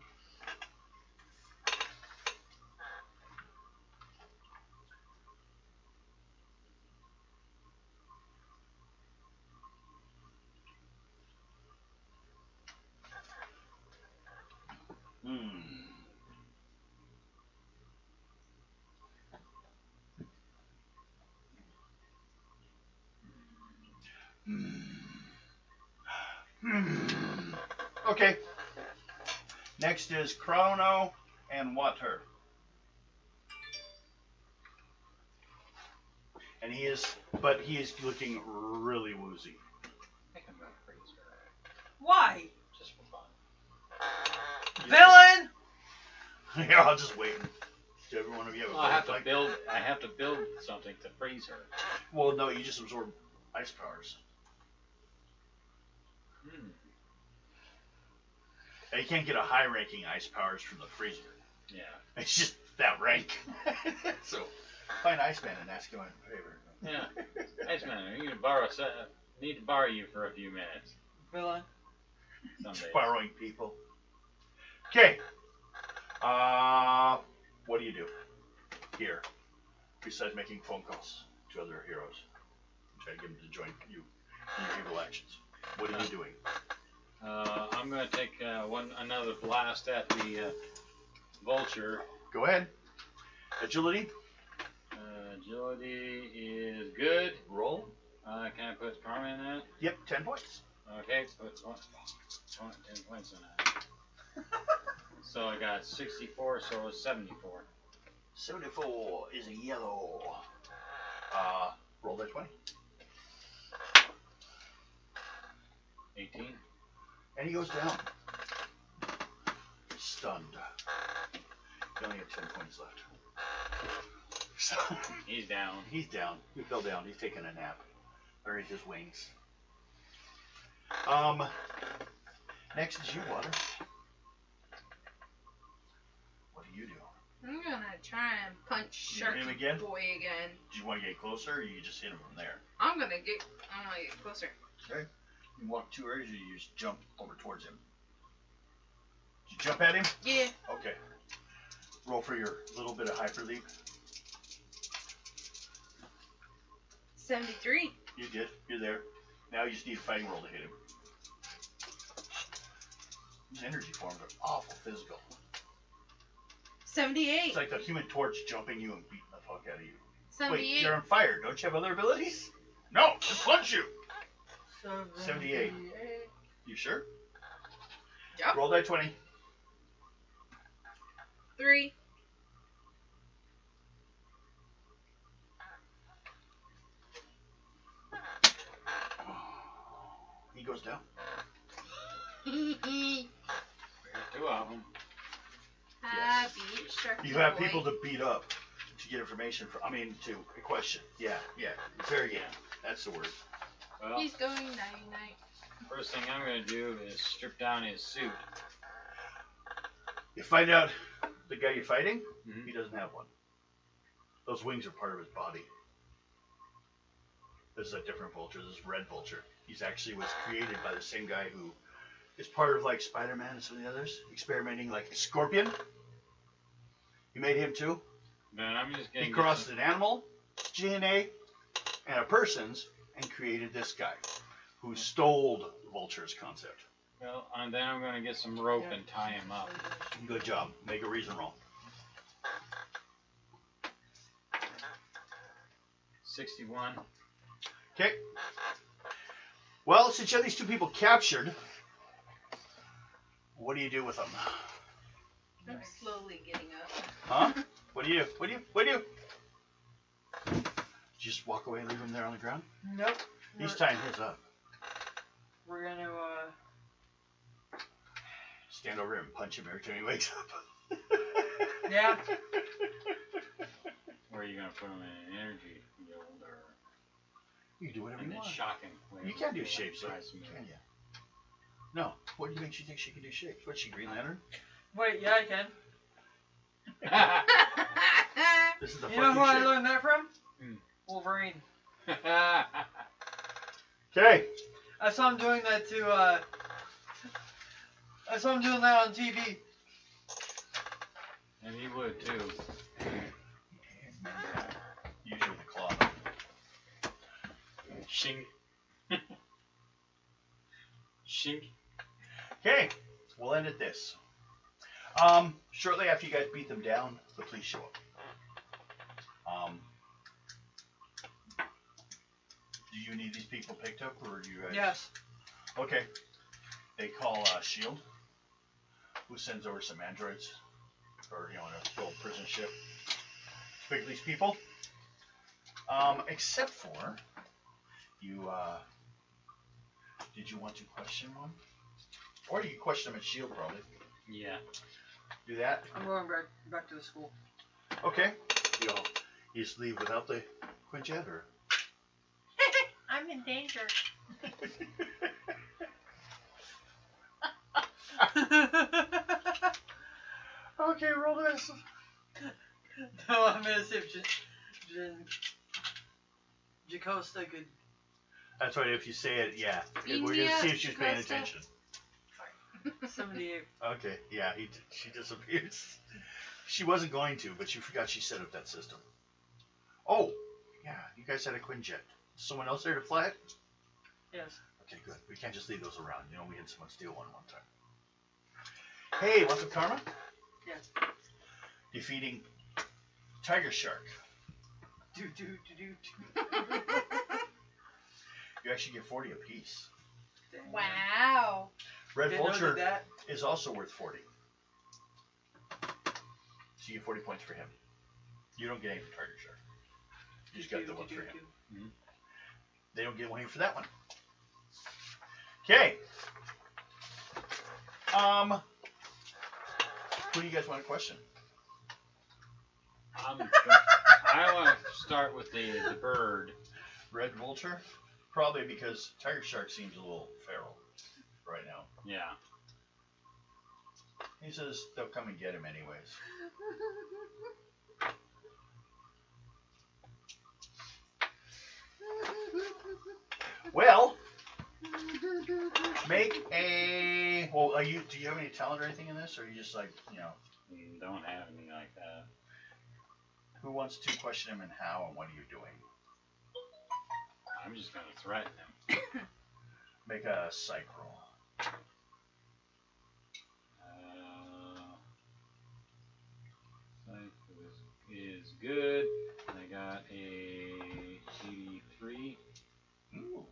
S2: Okay. Next is Chrono and Water. And he is looking really woozy.
S1: I can run freeze her.
S3: Why?
S1: Just for fun.
S3: Villain!
S2: Yeah, I'll just wait. Do every one of you have a
S1: Well, I have to
S2: like,
S1: build. I have to build something to freeze her.
S2: Well, no, you just absorb ice powers. And you can't get a high-ranking ice powers from the freezer.
S1: Yeah.
S2: It's just that rank. So, find Iceman and ask him a favor.
S1: Yeah. Iceman, I need to borrow you for a few minutes.
S4: Villain.
S1: Someday.
S2: Borrowing people. Okay. What do you do here besides making phone calls to other heroes? Try to get them to join you in your evil actions. What are you doing?
S1: I'm going to take another blast at the vulture.
S2: Go ahead. Agility.
S1: Agility is good.
S2: Roll.
S1: Can I put karma in that?
S2: Yep, 10 points.
S1: Okay, put 10 points in that. So I got 64, so it's 74.
S2: 74 is a yellow. Roll that 20.
S1: 18.
S2: And he goes down. Stunned. You only have 10 points left. So
S1: He's down.
S2: he's down. He fell down. He's taking a nap. Buried his wings. Next is you, Water. What do you do?
S5: I'm gonna try and punch
S2: You hit him
S5: Sharky
S2: again?
S5: Boy again.
S2: Do you want to get closer, or you just hit him from there?
S5: I'm gonna get closer.
S2: Okay. You walk 2 areas, or you just jump over towards him? Did you jump at him?
S5: Yeah.
S2: Okay. Roll for your little bit of hyper leap.
S5: 73.
S2: You did. You're there. Now you just need a fighting roll to hit him. These energy forms are awful physical.
S5: 78.
S2: It's like the Human Torch jumping you and beating the fuck out of you.
S5: 78.
S2: Wait, you're on fire. Don't you have other abilities? No, just punch you. 78. You sure?
S5: Yep.
S2: Roll that 20.
S5: 3.
S2: He goes down.
S1: There's 2 of them.
S5: Happy Sharky
S2: You have
S5: Boy.
S2: people to beat up to get information from. To question. Yeah. Interrogate. That's the word.
S1: Well,
S5: He's going night-night.
S1: first thing I'm going to do is strip down his suit.
S2: You find out the guy you're fighting,
S1: Mhm.
S2: he doesn't have one. Those wings are part of his body. This is a different vulture. This is Red Vulture. He's actually was created by the same guy who is part of like Spider-Man and some of the others, experimenting like Scorpion. He made him too.
S1: Then I'm just going
S2: He
S1: to
S2: crossed an animal, DNA, and a person's, and created this guy, who stole the Vulture's concept.
S1: Well, and then I'm going to get some rope and tie him up.
S2: Good job. Make a reason roll.
S1: 61.
S2: Okay. Well, since you have these 2 people captured, what do you do with them?
S5: I'm slowly getting up.
S2: Huh? What do you do? Just walk away and leave him there on the ground?
S3: Nope.
S2: He's tying his up.
S3: We're gonna
S2: Stand over him and punch him every time he wakes up.
S3: yeah.
S1: Or are you going to put him in an energy field or
S2: You can do whatever
S1: and
S2: you
S1: then
S2: want.
S1: shock him?
S2: You can't do shapes, though.
S1: Try some
S2: Can you? No. What do you think she thinks she can do shapes? What's she, Green Lantern?
S3: Wait, yeah, I can.
S2: This is the
S3: You know who I
S2: shape.
S3: learned that from?
S1: Hmm.
S3: Wolverine.
S2: Okay.
S3: I saw him doing that to. I saw him doing that on TV.
S1: And he would too.
S2: Usually the claw.
S1: Shink. Shink.
S2: Okay. We'll end at this. Shortly after you guys beat them down, the police show up. Do you need these people picked up, or do you guys?
S3: Yes.
S2: Okay. They call S.H.I.E.L.D., who sends over some androids, or, in a little prison ship, to pick these people. Except for, you, did you want to question one? Or you can question them at S.H.I.E.L.D. probably.
S1: Yeah.
S2: Do that.
S3: I'm going back to the school.
S2: Okay. You just leave without the Quinjet, or?
S5: I'm in danger.
S2: Okay, roll this.
S3: No, I'm gonna see if Jacosta could.
S2: That's right, if you say it, yeah.
S5: Beam
S2: We're
S5: me
S2: going to
S5: up,
S2: see if she's paying
S5: Costa.
S2: attention.
S3: 78.
S2: Okay, yeah, she disappears. She wasn't going to, but she forgot she set up that system. Oh, yeah, you guys had a Quinjet. Someone else there to fly it?
S3: Yes.
S2: Okay, good. We can't just leave those around. We had someone steal one time. Hey, want some karma?
S3: Yes.
S2: Defeating Tiger Shark.
S3: Do.
S2: You actually get 40 apiece.
S4: Damn.
S5: Wow.
S2: Red
S4: Didn't know
S2: Vulture
S4: that.
S2: is also worth 40. So you get 40 points for him. You don't get any for Tiger Shark. You just got the one for him.
S1: Mm-hmm.
S2: They don't get one for that one. Okay. Who do you guys want to question?
S1: I want to start with the bird.
S2: Red Vulture? Probably because Tiger Shark seems a little feral right now.
S1: Yeah.
S2: He says they'll come and get him anyways. Well, make a. Well, do you have any talent or anything in this, or are you just like,
S1: Don't have anything like that.
S2: Who wants to question him and how and what are you doing?
S1: I'm just gonna threaten him.
S2: Make a psych roll.
S1: Psych is good. I got a 83.
S2: Ooh.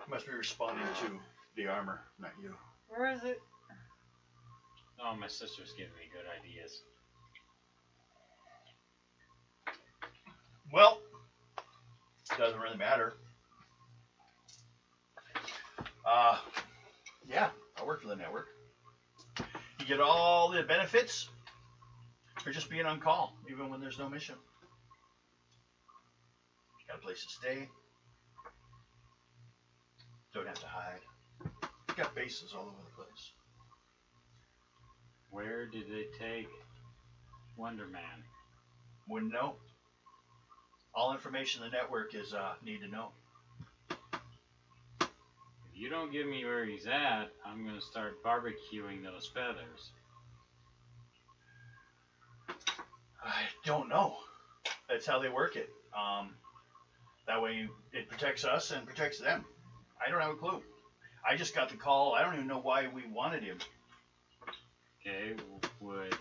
S2: Must be responding to the armor, not you.
S4: Where is it?
S1: Oh, my sister's giving me good ideas.
S2: Well, doesn't really matter. Yeah, I work for the network. You get all the benefits for just being on call, even when there's no mission. You got a place to stay. Don't have to hide. You got bases all over the place.
S1: Where did they take Wonder Man?
S2: Wouldn't know. All information in the network is need to know.
S1: If you don't give me where he's at, I'm gonna start barbecuing those feathers.
S2: I don't know. That's how they work it. That way it protects us and protects them. I don't have a clue. I just got the call. I don't even know why we wanted him.
S1: Okay, would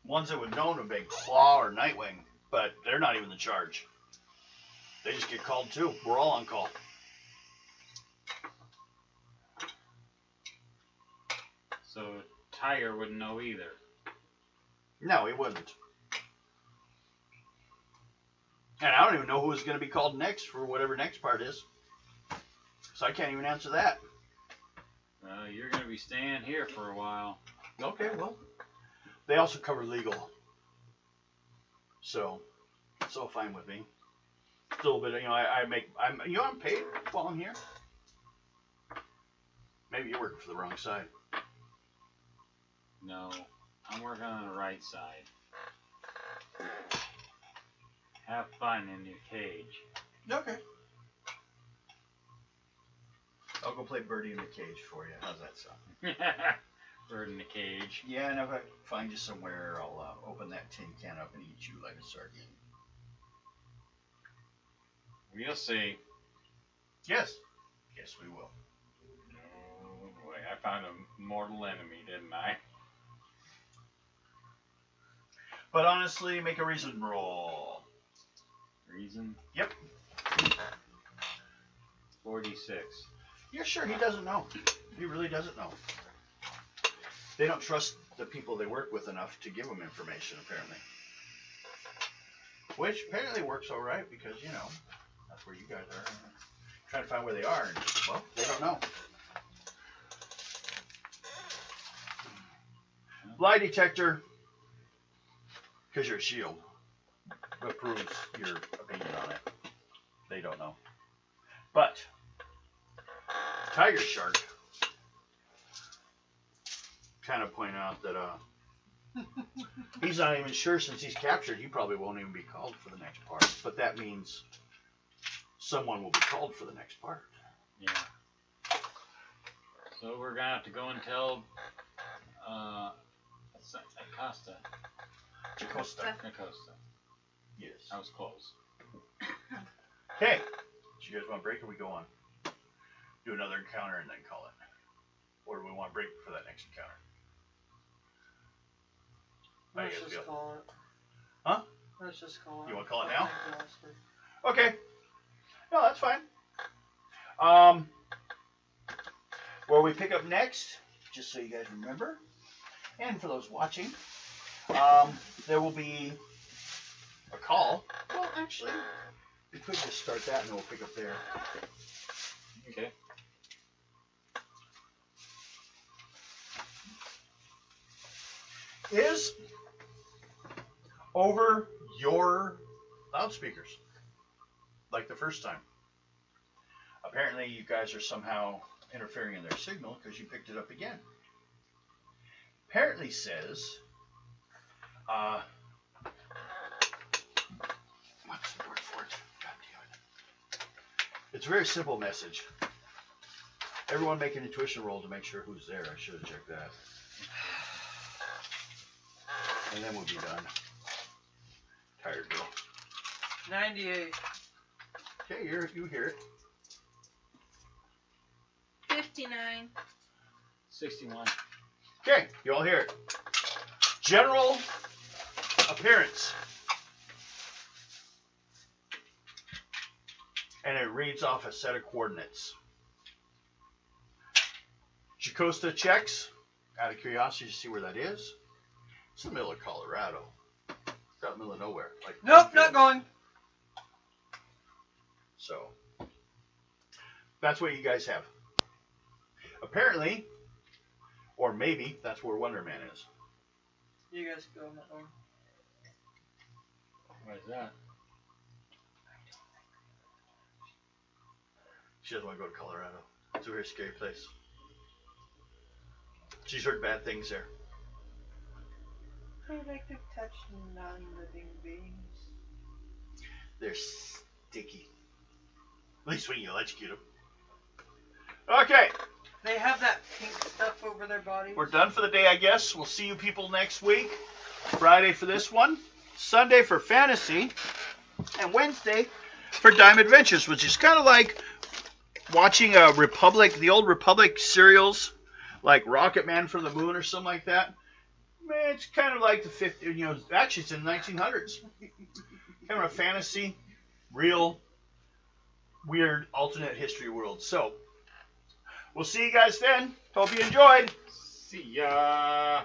S2: Ones that would know would be Claw or Nightwing, but they're not even the charge. They just get called too. We're all on call.
S1: so Tiger wouldn't know either.
S2: No, he wouldn't. And I don't even know who's going to be called next for whatever next part is. So I can't even answer that.
S1: You're gonna be staying here for a while.
S2: Okay, well, they also cover legal. So, it's all fine with me. It's a little bit, I'm paid while I'm here. Maybe you're working for the wrong side.
S1: No, I'm working on the right side. Have fun in your cage.
S2: Okay. I'll go play Birdie in the cage for you. How's that sound?
S1: Bird in the cage.
S2: Yeah, and if I find you somewhere, I'll open that tin can up and eat you like a sardine.
S1: We'll see.
S2: Yes. Yes, we will.
S1: Oh boy, I found a mortal enemy, didn't I?
S2: But honestly, make a reason roll.
S1: Reason?
S2: Yep.
S1: 46.
S2: You're sure he doesn't know. He really doesn't know. They don't trust the people they work with enough to give them information, apparently. Which apparently works all right because, that's where you guys are. Trying to find where they are, and, well, they don't know. Lie detector, because you're a shield, approves your opinion on it. They don't know. But Tiger Shark kind of point out that he's not even sure since he's captured, he probably won't even be called for the next part. But that means someone will be called for the next part.
S1: Yeah. So we're gonna have to go and tell Acosta. Acosta.
S2: Yes.
S1: I was close.
S2: Okay. So you guys want to break or we go on? Do another encounter and then call it. Or do we want to break for that next encounter? How
S4: Let's
S2: you guys
S4: just
S2: feel?
S4: call it.
S2: Huh?
S4: Let's just call it.
S2: You want to call it now?
S4: Exhausted.
S2: Okay. No, that's fine. Where we pick up next, just so you guys remember, and for those watching, there will be a call. Well, actually, we could just start that and then we'll pick up there.
S1: Okay.
S2: Is over your loudspeakers, like the first time. Apparently, you guys are somehow interfering in their signal because you picked it up again. Apparently says, what's the word for it? God damn it. It's a very simple message. Everyone make an intuition roll to make sure who's there. I should have checked that. And then we'll be done. Tired girl.
S4: 98.
S2: Okay, you hear it.
S5: 59.
S1: 61.
S2: Okay, you all hear it. General appearance. And it reads off a set of coordinates. Jocasta checks, out of curiosity to see where that is. It's in the middle of Colorado. It's out in the middle of nowhere. Like
S3: Nope, not going.
S2: So, that's what you guys have. Apparently, or maybe, that's where Wonder Man is.
S4: You guys go, I'm not going.
S1: What is that?
S2: She doesn't want to go to Colorado. It's a very scary place. She's heard bad things there.
S4: I like to touch non-living beings.
S2: They're sticky. At least when you electrocute them. Okay,
S4: They have that pink stuff over their bodies.
S2: we're done for the day, I guess. We'll see you people next week. Friday for this one, Sunday for fantasy, and Wednesday for Dime Adventures, which is kind of like watching a Republic, the old Republic serials, like Rocket Man from the Moon or something like that. Man, it's kind of like the 50s, actually it's in the 1900s. Kind of a fantasy, real, weird, alternate history world. So, we'll see you guys then. Hope you enjoyed.
S1: See ya.